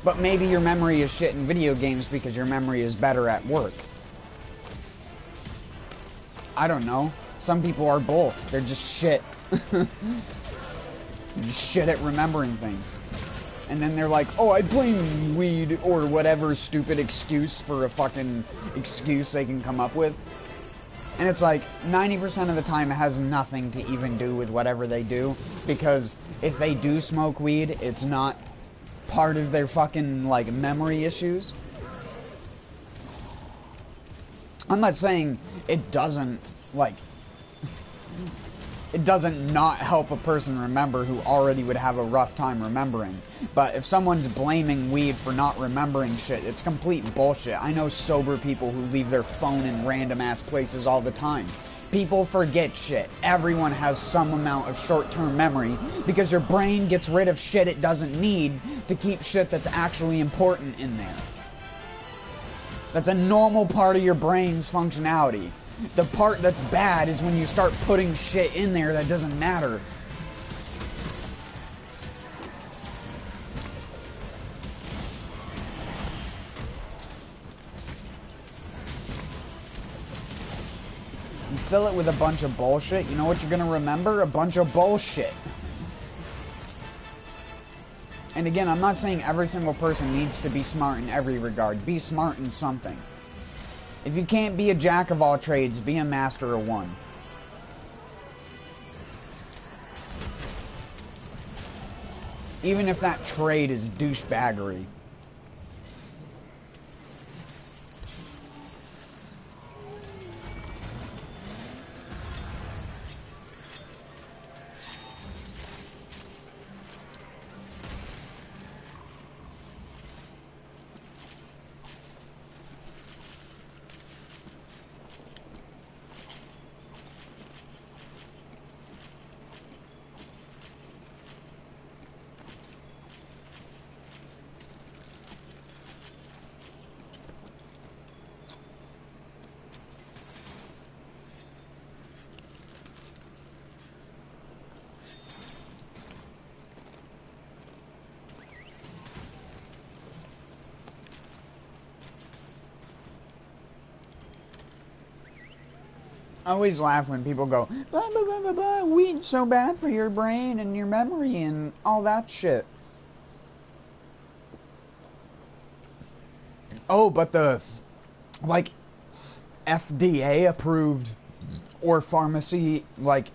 But maybe your memory is shit in video games because your memory is better at work. I don't know. Some people are both. They're just shit. They're just shit at remembering things. And then they're like, oh, I blame weed or whatever stupid excuse for a fucking excuse they can come up with. And it's like, 90% of the time it has nothing to even do with whatever they do. Because if they do smoke weed, it's not part of their fucking, like, memory issues. I'm not saying it doesn't, like, it doesn't not help a person remember who already would have a rough time remembering. But if someone's blaming weed for not remembering shit, it's complete bullshit. I know sober people who leave their phone in random ass places all the time. People forget shit. Everyone has some amount of short-term memory because your brain gets rid of shit it doesn't need to keep shit that's actually important in there. That's a normal part of your brain's functionality. The part that's bad is when you start putting shit in there that doesn't matter. You fill it with a bunch of bullshit, you know what you're gonna remember? A bunch of bullshit. And again, I'm not saying every single person needs to be smart in every regard. Be smart in something. If you can't be a jack of all trades, be a master of one. Even if that trade is douchebaggery. I always laugh when people go, blah, blah, blah, blah, blah, weed's so bad for your brain and your memory and all that shit. Oh, but the, like, FDA approved or pharmacy, like,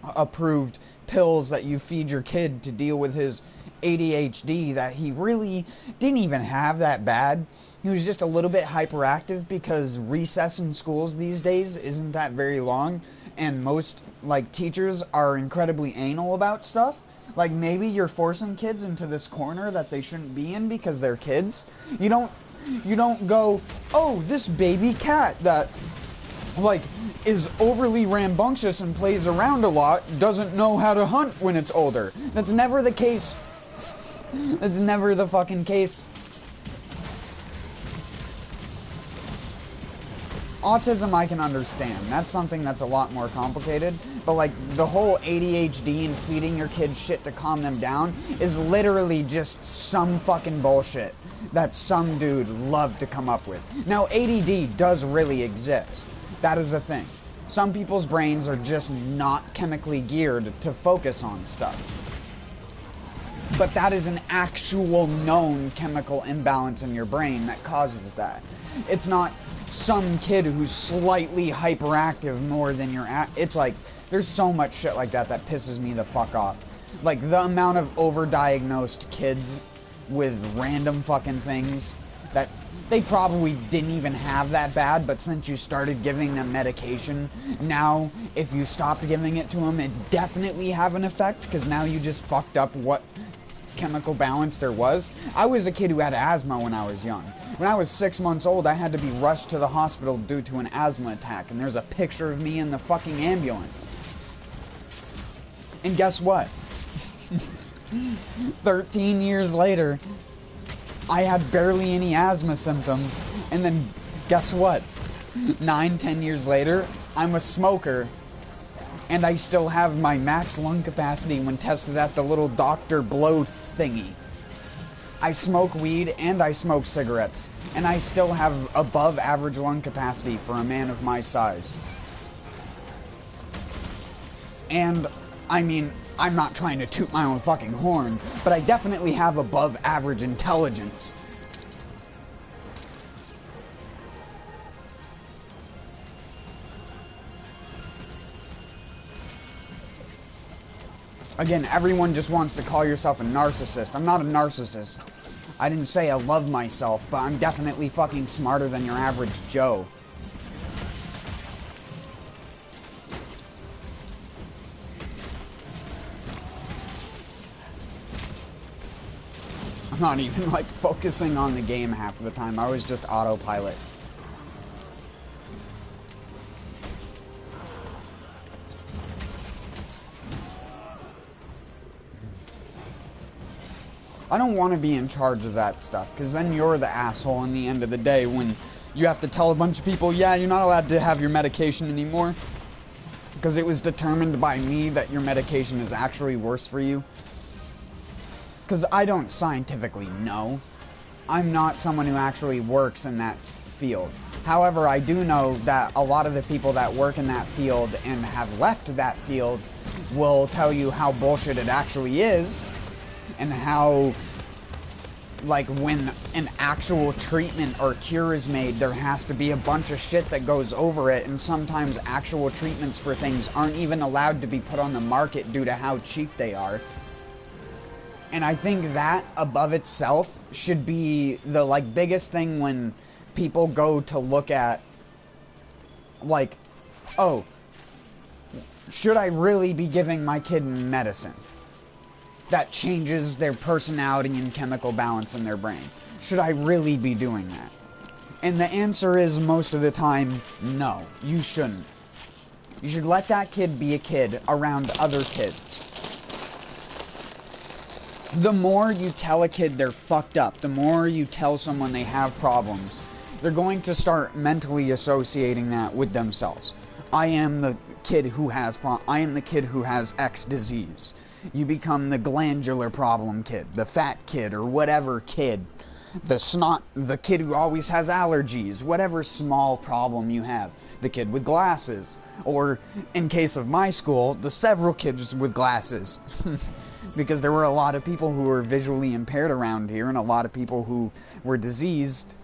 approved pills that you feed your kid to deal with his ADHD that he really didn't even have that bad. He was just a little bit hyperactive because recess in schools these days isn't that very long, and most, like, teachers are incredibly anal about stuff. Like, maybe you're forcing kids into this corner that they shouldn't be in because they're kids. You don't go, oh, this baby cat that, like, is overly rambunctious and plays around a lot doesn't know how to hunt when it's older. That's never the case. That's never the fucking case. Autism I can understand. That's something that's a lot more complicated. But like the whole ADHD and feeding your kids shit to calm them down is literally just some fucking bullshit that some dude loved to come up with. Now ADD does really exist. That is a thing. Some people's brains are just not chemically geared to focus on stuff. But that is an actual known chemical imbalance in your brain that causes that. It's not some kid who's slightly hyperactive more than your it's like, there's so much shit like that that pisses me the fuck off. Like, the amount of overdiagnosed kids with random fucking things that they probably didn't even have that bad, but since you started giving them medication, now, if you stopped giving it to them, it definitely have an effect, because now you just fucked up what chemical balance there was. I was a kid who had asthma when I was young. When I was 6 months old, I had to be rushed to the hospital due to an asthma attack, and there's a picture of me in the fucking ambulance. And guess what? 13 years later, I had barely any asthma symptoms, and then guess what? 9-10 years later, I'm a smoker, and I still have my max lung capacity when tested at the little Dr. Blow thingy. I smoke weed and I smoke cigarettes, and I still have above average lung capacity for a man of my size. And, I mean, I'm not trying to toot my own fucking horn, but I definitely have above average intelligence. Again, everyone just wants to call yourself a narcissist. I'm not a narcissist. I didn't say I love myself, but I'm definitely fucking smarter than your average Joe. I'm not even, like, focusing on the game half of the time. I was just autopilot. I don't want to be in charge of that stuff, because then you're the asshole in the end of the day when you have to tell a bunch of people, yeah, you're not allowed to have your medication anymore, because it was determined by me that your medication is actually worse for you. Because I don't scientifically know. I'm not someone who actually works in that field. However, I do know that a lot of the people that work in that field and have left that field will tell you how bullshit it actually is. and how, like, when an actual treatment or cure is made, there has to be a bunch of shit that goes over it, and sometimes actual treatments for things aren't even allowed to be put on the market due to how cheap they are. And I think that, above itself, should be the, like, biggest thing when people go to look at, like, oh, should I really be giving my kid medicine that changes their personality and chemical balance in their brain? Should I really be doing that? And the answer is, most of the time, no, you shouldn't. You should let that kid be a kid around other kids. The more you tell a kid they're fucked up, the more you tell someone they have problems, they're going to start mentally associating that with themselves. I am the kid who has X disease. You become the glandular problem kid, the fat kid, or whatever kid. The kid who always has allergies, whatever small problem you have. The kid with glasses. Or, in case of my school, the several kids with glasses. Because there were a lot of people who were visually impaired around here, and a lot of people who were diseased,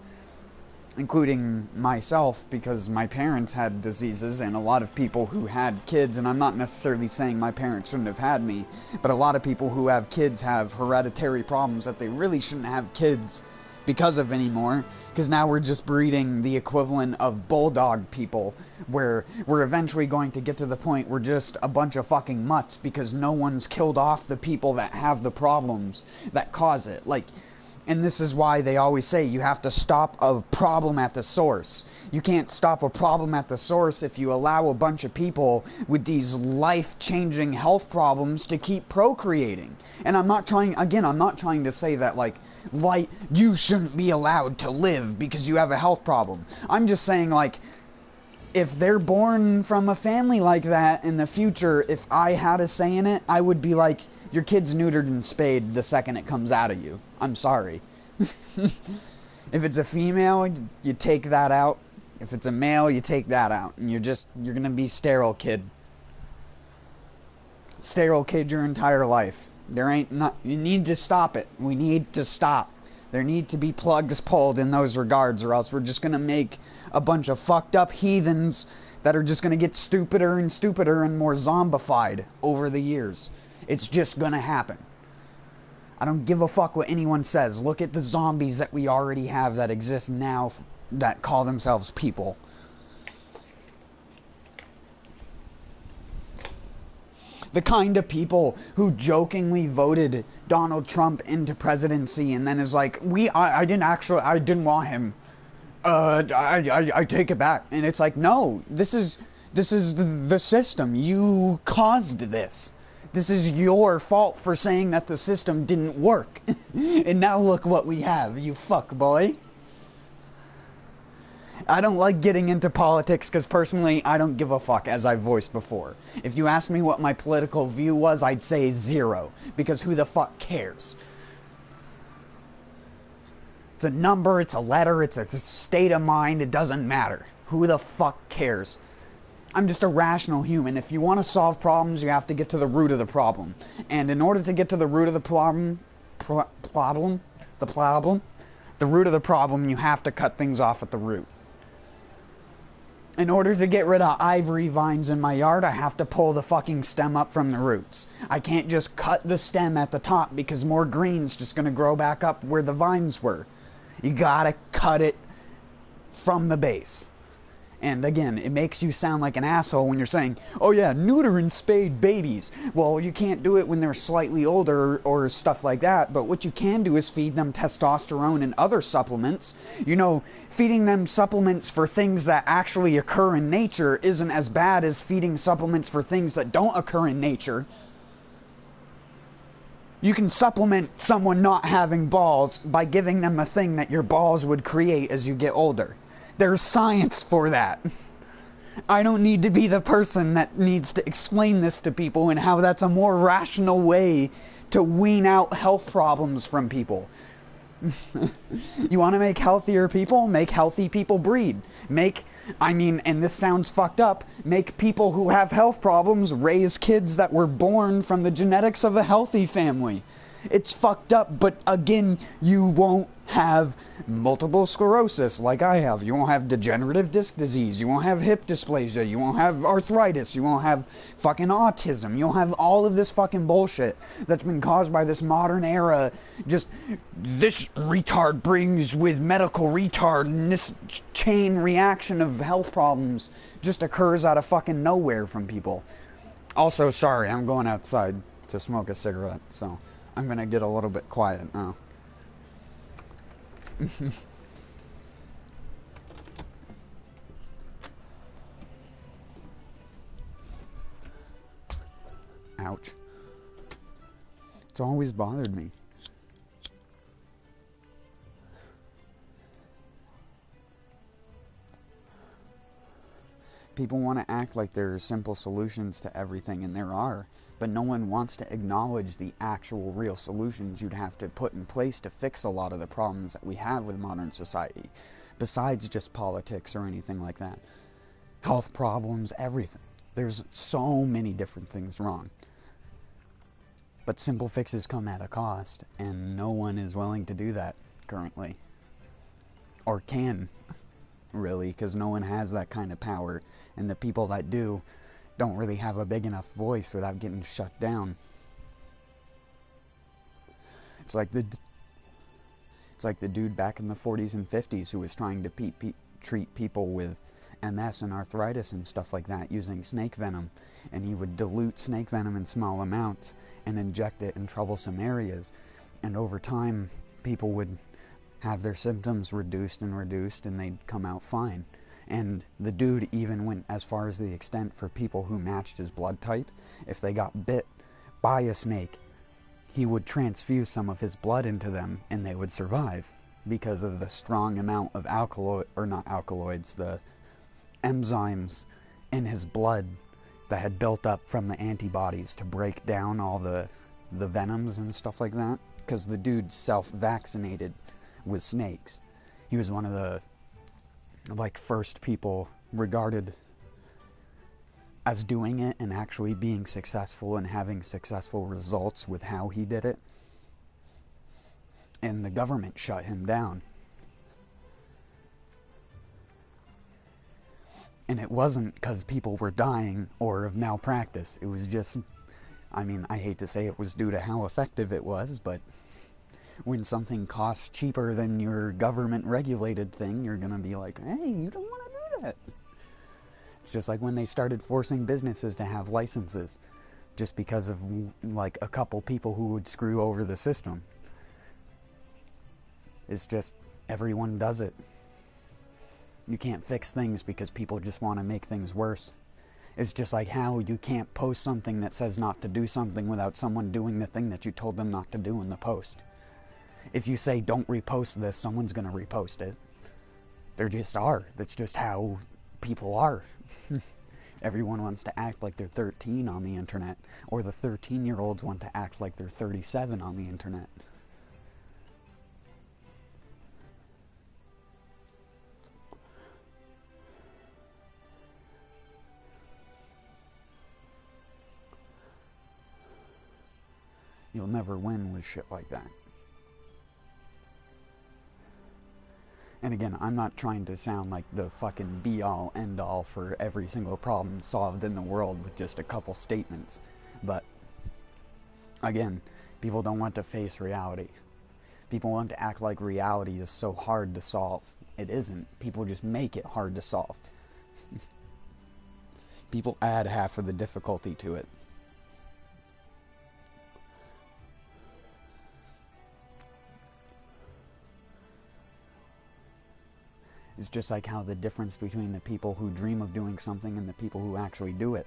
including myself, because my parents had diseases, and a lot of people who had kids, and I'm not necessarily saying my parents shouldn't have had me, but a lot of people who have kids have hereditary problems that they really shouldn't have kids because of anymore, because now we're just breeding the equivalent of bulldog people, where we're eventually going to get to the point we're just a bunch of fucking mutts because no one's killed off the people that have the problems that cause it. Like, and this is why they always say you have to stop a problem at the source. You can't stop a problem at the source if you allow a bunch of people with these life-changing health problems to keep procreating. And I'm not trying to say that, like, you shouldn't be allowed to live because you have a health problem. I'm just saying, like, if they're born from a family like that in the future, if I had a say in it, I would be like, your kid's neutered and spayed the second it comes out of you. I'm sorry. If it's a female, you take that out. If it's a male, you take that out. And you're gonna be sterile, kid. Sterile kid your entire life. You need to stop it. We need to stop. There need to be plugs pulled in those regards, or else we're just gonna make a bunch of fucked up heathens that are just gonna get stupider and stupider and more zombified over the years. It's just gonna happen. I don't give a fuck what anyone says. Look at the zombies that we already have that exist now that call themselves people. The kind of people who jokingly voted Donald Trump into presidency and then is like, I didn't want him. I take it back. And it's like, no, this is the system. You caused this. This is your fault for saying that the system didn't work. And now look what we have, you fuck boy. I don't like getting into politics because personally I don't give a fuck, as I've voiced before. If you asked me what my political view was, I'd say 0. Because who the fuck cares? It's a number, it's a letter, it's a state of mind, it doesn't matter. Who the fuck cares? I'm just a rational human. If you want to solve problems, you have to get to the root of the problem. And in order to get to the root of the problem, you have to cut things off at the root. In order to get rid of ivory vines in my yard, I have to pull the fucking stem up from the roots. I can't just cut the stem at the top because more green's just going to grow back up where the vines were. You gotta cut it from the base. And again, it makes you sound like an asshole when you're saying, oh yeah, neuter and spayed babies. Well, you can't do it when they're slightly older or stuff like that, but what you can do is feed them testosterone and other supplements. You know, feeding them supplements for things that actually occur in nature isn't as bad as feeding supplements for things that don't occur in nature. You can supplement someone not having balls by giving them a thing that your balls would create as you get older. There's science for that. I don't need to be the person that needs to explain this to people and how that's a more rational way to wean out health problems from people. You want to make healthier people? Make healthy people breed. And this sounds fucked up, make people who have health problems raise kids that were born from the genetics of a healthy family. It's fucked up, but again, you won't have multiple sclerosis like I have. You won't have degenerative disc disease. You won't have hip dysplasia. You won't have arthritis. You won't have fucking autism. You won't have all of this fucking bullshit that's been caused by this modern era. Just, this retard brings with medical retard, and this chain reaction of health problems just occurs out of fucking nowhere from people. Also, sorry, I'm going outside to smoke a cigarette, so I'm gonna get a little bit quiet now. Ouch. It's always bothered me. People want to act like there are simple solutions to everything, and there are, but no one wants to acknowledge the actual real solutions you'd have to put in place to fix a lot of the problems that we have with modern society, besides just politics or anything like that. Health problems, everything. There's so many different things wrong. But simple fixes come at a cost, and no one is willing to do that currently. Or can, really, because no one has that kind of power, and the people that do don't really have a big enough voice without getting shut down. It's like the dude back in the 40s and 50s who was trying to treat people with MS and arthritis and stuff like that using snake venom, and he would dilute snake venom in small amounts and inject it in troublesome areas, and over time people would have their symptoms reduced and they'd come out fine. And the dude even went as far as the extent for people who matched his blood type, if they got bit by a snake, he would transfuse some of his blood into them and they would survive because of the strong amount of the enzymes in his blood that had built up from the antibodies to break down all the venoms and stuff like that, because the dude self-vaccinated with snakes. He was one of the first people regarded as doing it and actually being successful and having successful results with how he did it. And the government shut him down. And it wasn't because people were dying or of malpractice. It was just, I mean, I hate to say it was due to how effective it was, but when something costs cheaper than your government-regulated thing, you're going to be like, hey, you don't want to do that. It's just like when they started forcing businesses to have licenses just because of, like, a couple people who would screw over the system. It's just, everyone does it. You can't fix things because people just want to make things worse. It's just like how you can't post something that says not to do something without someone doing the thing that you told them not to do in the post. If you say, don't repost this, someone's going to repost it. There just are. That's just how people are. Everyone wants to act like they're 13 on the internet, or the 13-year-olds want to act like they're 37 on the internet. You'll never win with shit like that. And again, I'm not trying to sound like the fucking be-all, end-all for every single problem solved in the world with just a couple statements. But, again, people don't want to face reality. People want to act like reality is so hard to solve. It isn't. People just make it hard to solve. People add half of the difficulty to it. It's just like how the difference between the people who dream of doing something and the people who actually do it.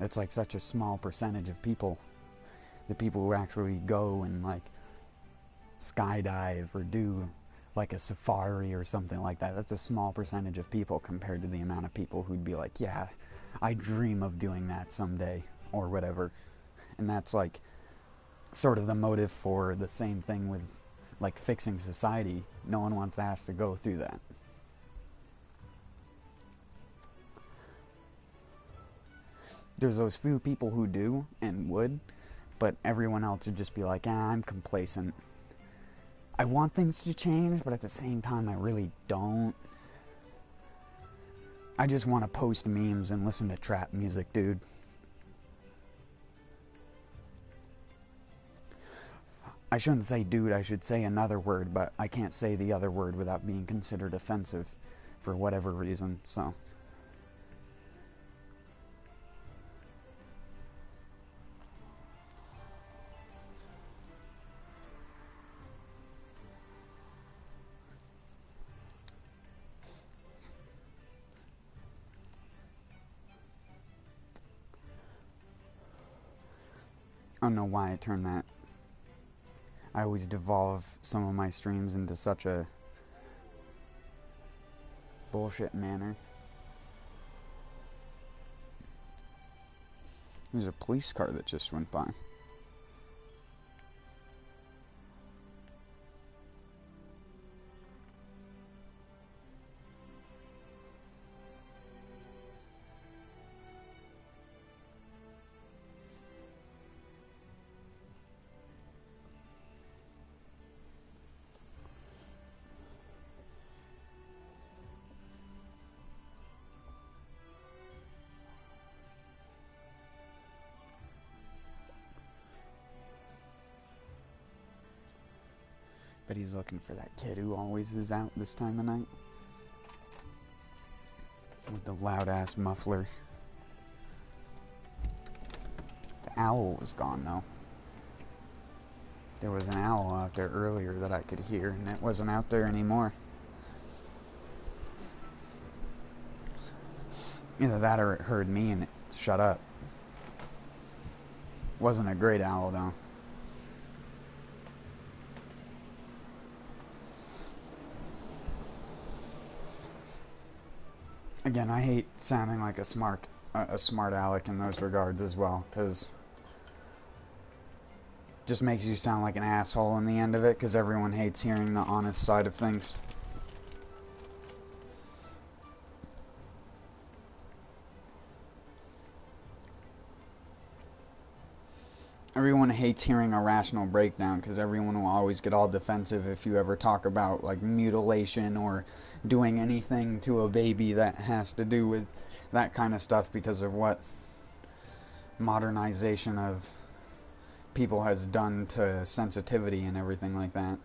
It's like such a small percentage of people. The people who actually go and like skydive or do like a safari or something like that. That's a small percentage of people compared to the amount of people who'd be like, yeah, I dream of doing that someday or whatever. And that's like sort of the motive for the same thing with like fixing society. No one wants to have to go through that. There's those few people who do and would, but everyone else would just be like, I'm complacent. I want things to change, but at the same time, I really don't. I just want to post memes and listen to trap music, dude. I shouldn't say dude, I should say another word, but I can't say the other word without being considered offensive for whatever reason, so. I don't know why I turned that. I always devolve some of my streams into such a bullshit manner. There's a police car that just went by. But he's looking for that kid who always is out this time of night. With the loud-ass muffler. The owl was gone, though. There was an owl out there earlier that I could hear, and it wasn't out there anymore. Either that or it heard me and it shut up. Wasn't a great owl, though. Again, I hate sounding like a smart aleck in those regards as well, because just makes you sound like an asshole in the end of it, because everyone hates hearing the honest side of things. Everyone hates hearing a rational breakdown, because everyone will always get all defensive if you ever talk about like mutilation or doing anything to a baby that has to do with that kind of stuff, because of what modernization of people has done to sensitivity and everything like that.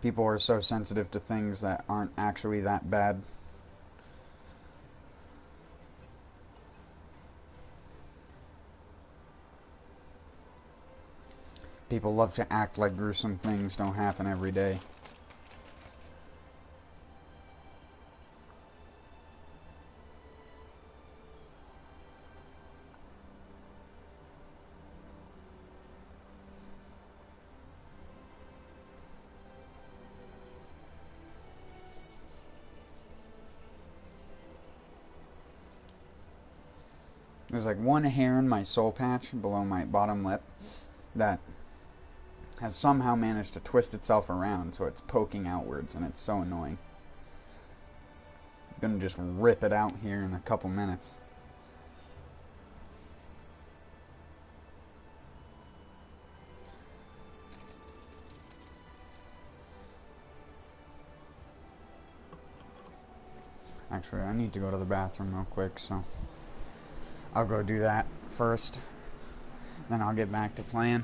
People are so sensitive to things that aren't actually that bad. People love to act like gruesome things don't happen every day. There's like one hair in my soul patch below my bottom lip that has somehow managed to twist itself around so it's poking outwards, and it's so annoying. I'm gonna just rip it out here in a couple minutes. Actually, I need to go to the bathroom real quick, so I'll go do that first, then I'll get back to playing.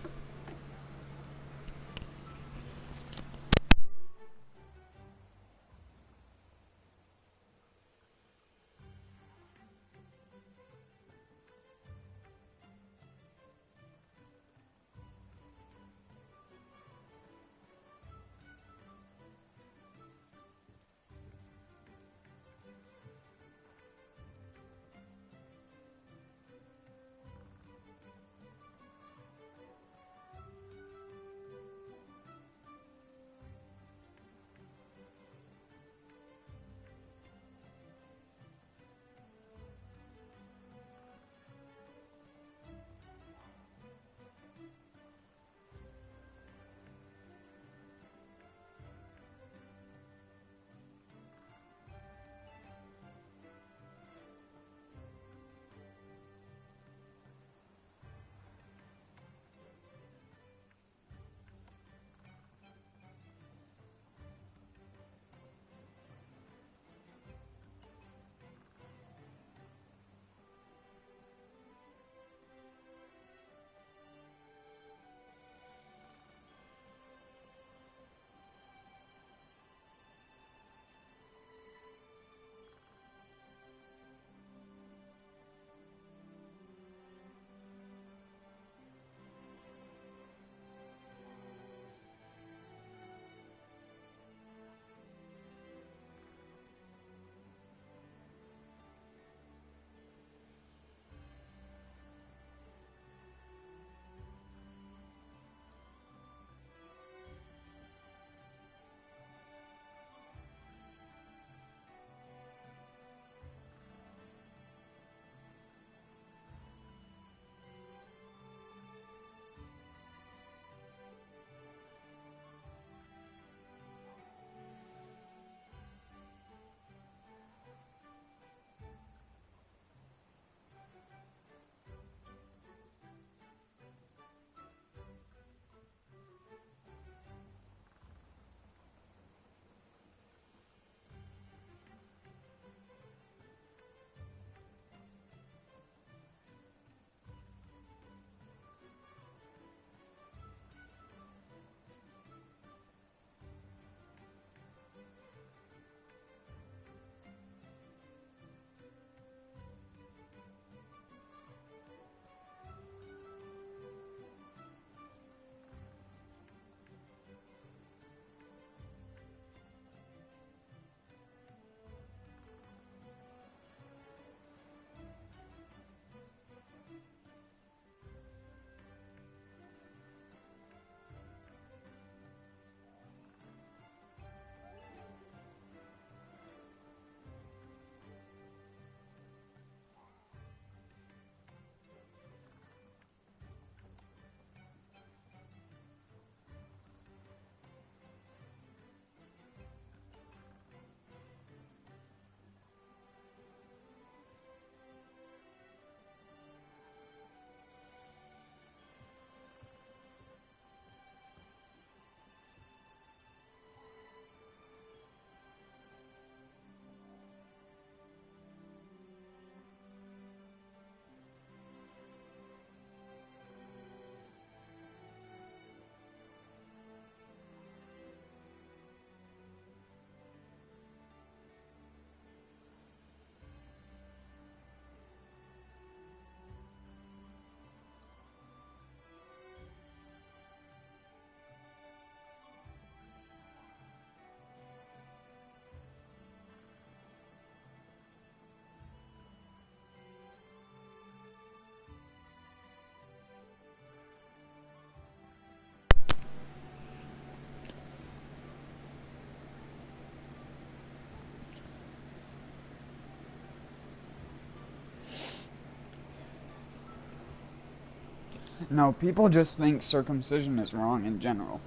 No, people just think circumcision is wrong in general.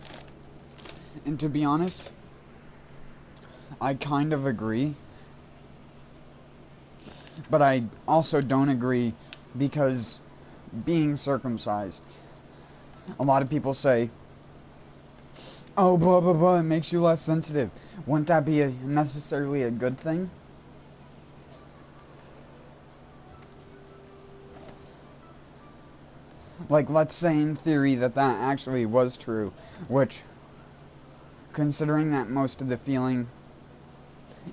And to be honest, I kind of agree. But I also don't agree because being circumcised, a lot of people say, oh, blah, blah, blah, it makes you less sensitive. Wouldn't that be necessarily a good thing? Like, let's say in theory that actually was true, which, considering that most of the feeling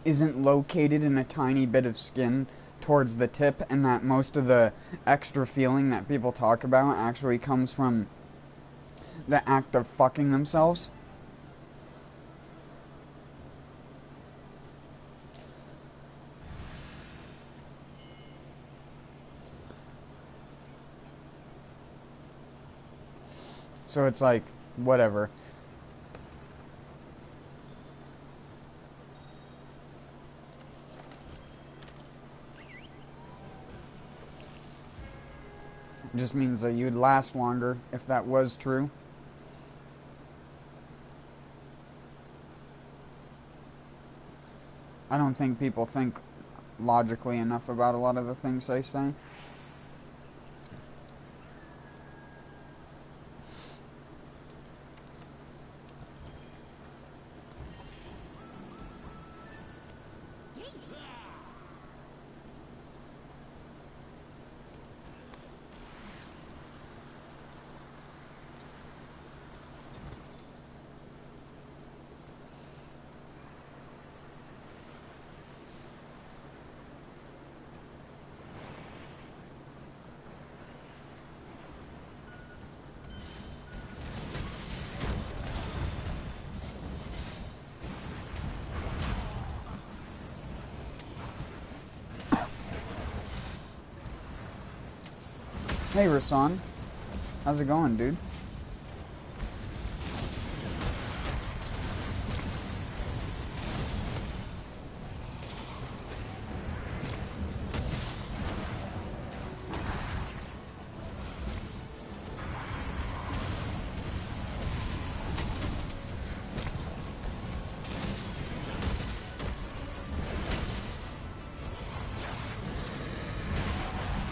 isn't located in a tiny bit of skin towards the tip, and that most of the extra feeling that people talk about actually comes from the act of fucking themselves. So it's like, whatever. It just means that you'd last longer if that was true. I don't think people think logically enough about a lot of the things they say. Hey, Rasan. How's it going, dude?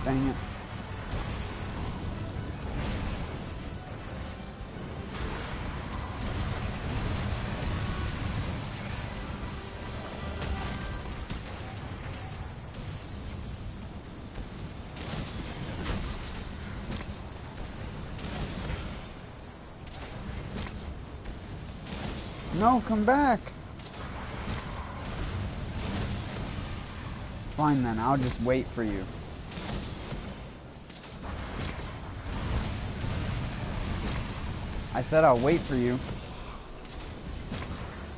Dang it. No, come back! Fine then, I'll just wait for you. I said I'll wait for you.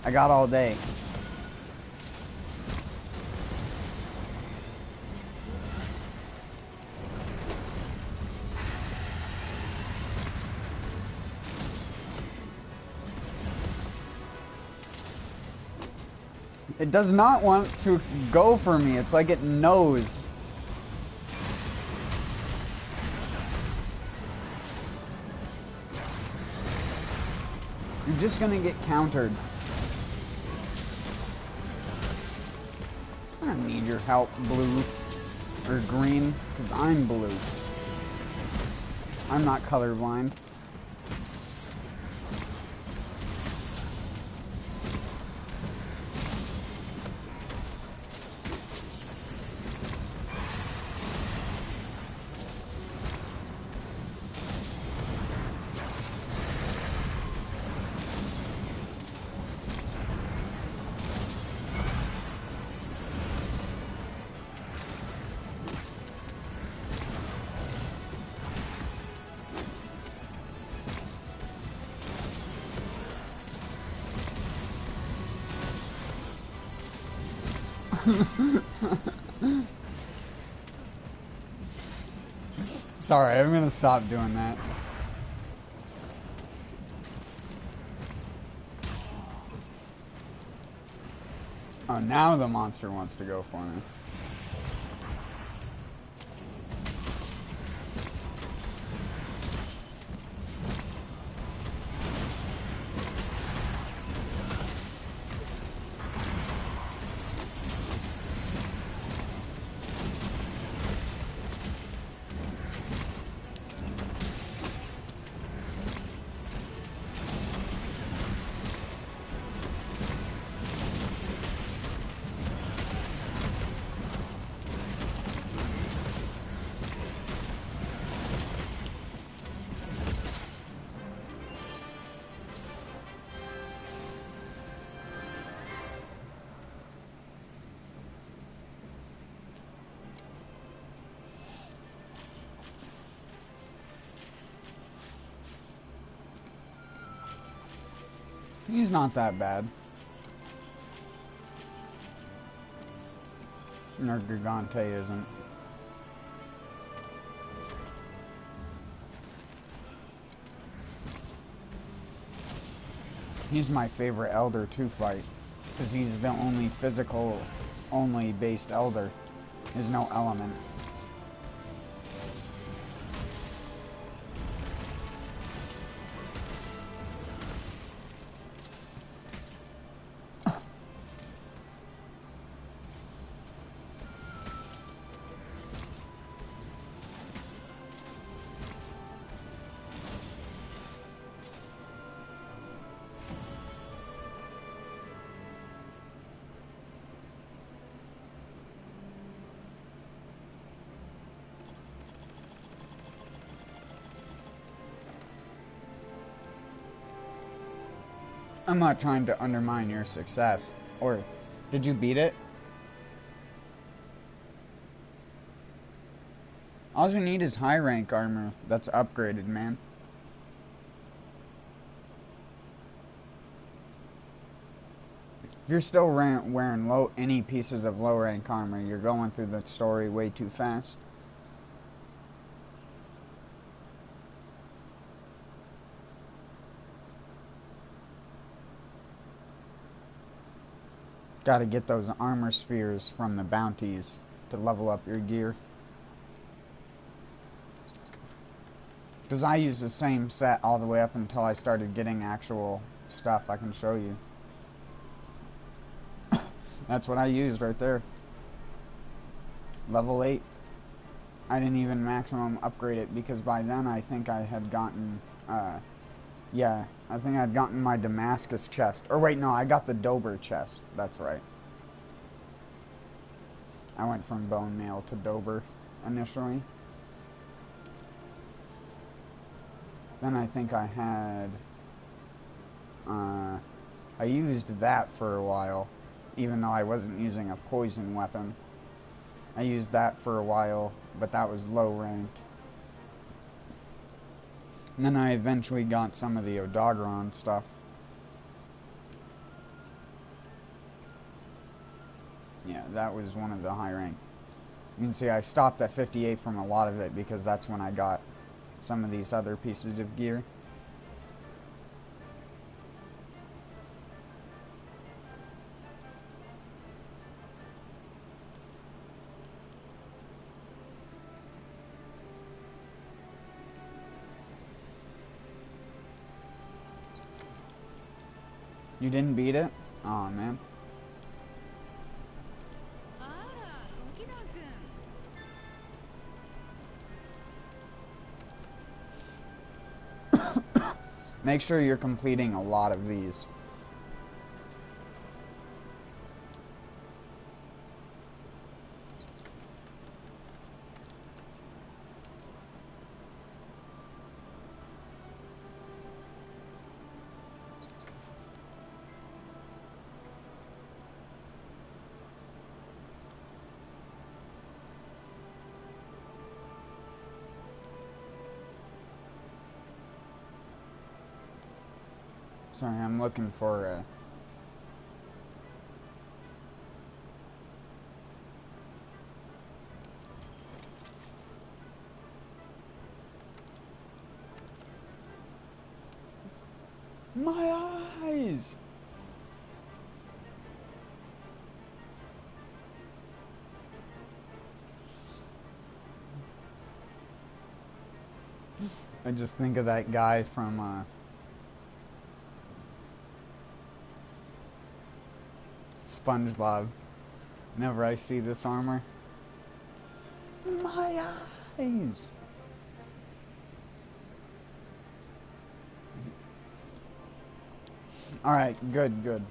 I got all day. It does not want to go for me. It's like it knows. You're just gonna get countered. I don't need your help, blue. Or green, because I'm blue. I'm not colorblind. Sorry, I'm gonna stop doing that. Oh, now the monster wants to go for me. He's not that bad. Nergigante isn't. He's my favorite Elder to fight, because he's the only physical only based Elder. There's no element. I'm not trying to undermine your success. Or, did you beat it? All you need is high rank armor that's upgraded, man. If you're still wearing any pieces of low rank armor, you're going through the story way too fast. Gotta get those armor spheres from the bounties to level up your gear. Because I use the same set all the way up until I started getting actual stuff I can show you. That's what I used right there. Level 8. I didn't even maximum upgrade it because by then I think I had gotten, yeah, I think I'd gotten my Damascus chest. Or wait, no, I got the Dober chest. That's right. I went from bone mail to Dober initially. Then I think I had, I used that for a while, even though I wasn't using a poison weapon. I used that for a while, but that was low ranked. And then I eventually got some of the Odogaron stuff. Yeah, that was one of the high rank. You can see I stopped at 58 from a lot of it because that's when I got some of these other pieces of gear. You didn't beat it? Aw, man. Make sure you're completing a lot of these. Sorry, I'm looking for a... My eyes! I just think of that guy from, SpongeBob. Whenever I see this armor. My eyes! Alright, good, good.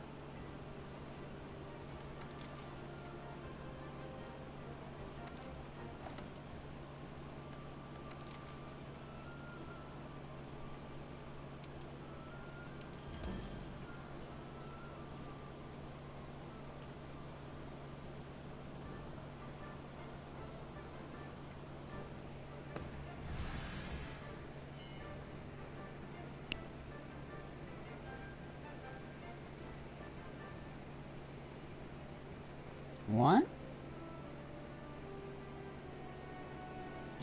What?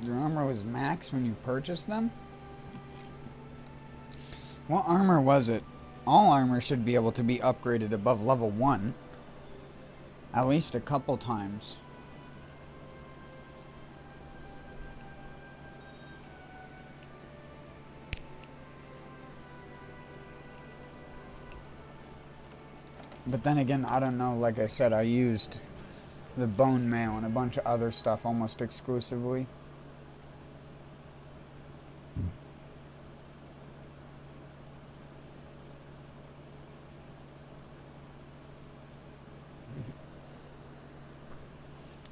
Your armor was max when you purchased them? What armor was it? All armor should be able to be upgraded above level 1. At least a couple times. But then again, I don't know, like I said, I used the bone mail and a bunch of other stuff almost exclusively.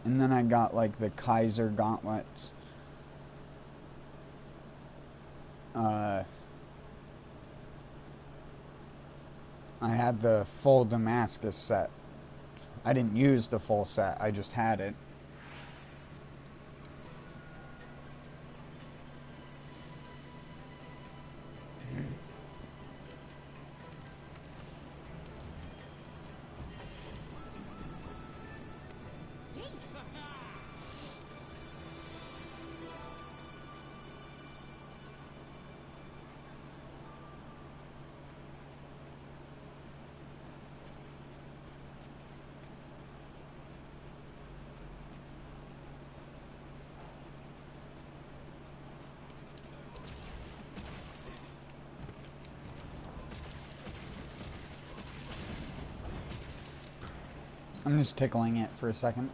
And then I got like the Kaiser gauntlets. I had the full Damascus set. I didn't use the full set, I just had it. I'm just tickling it for a second.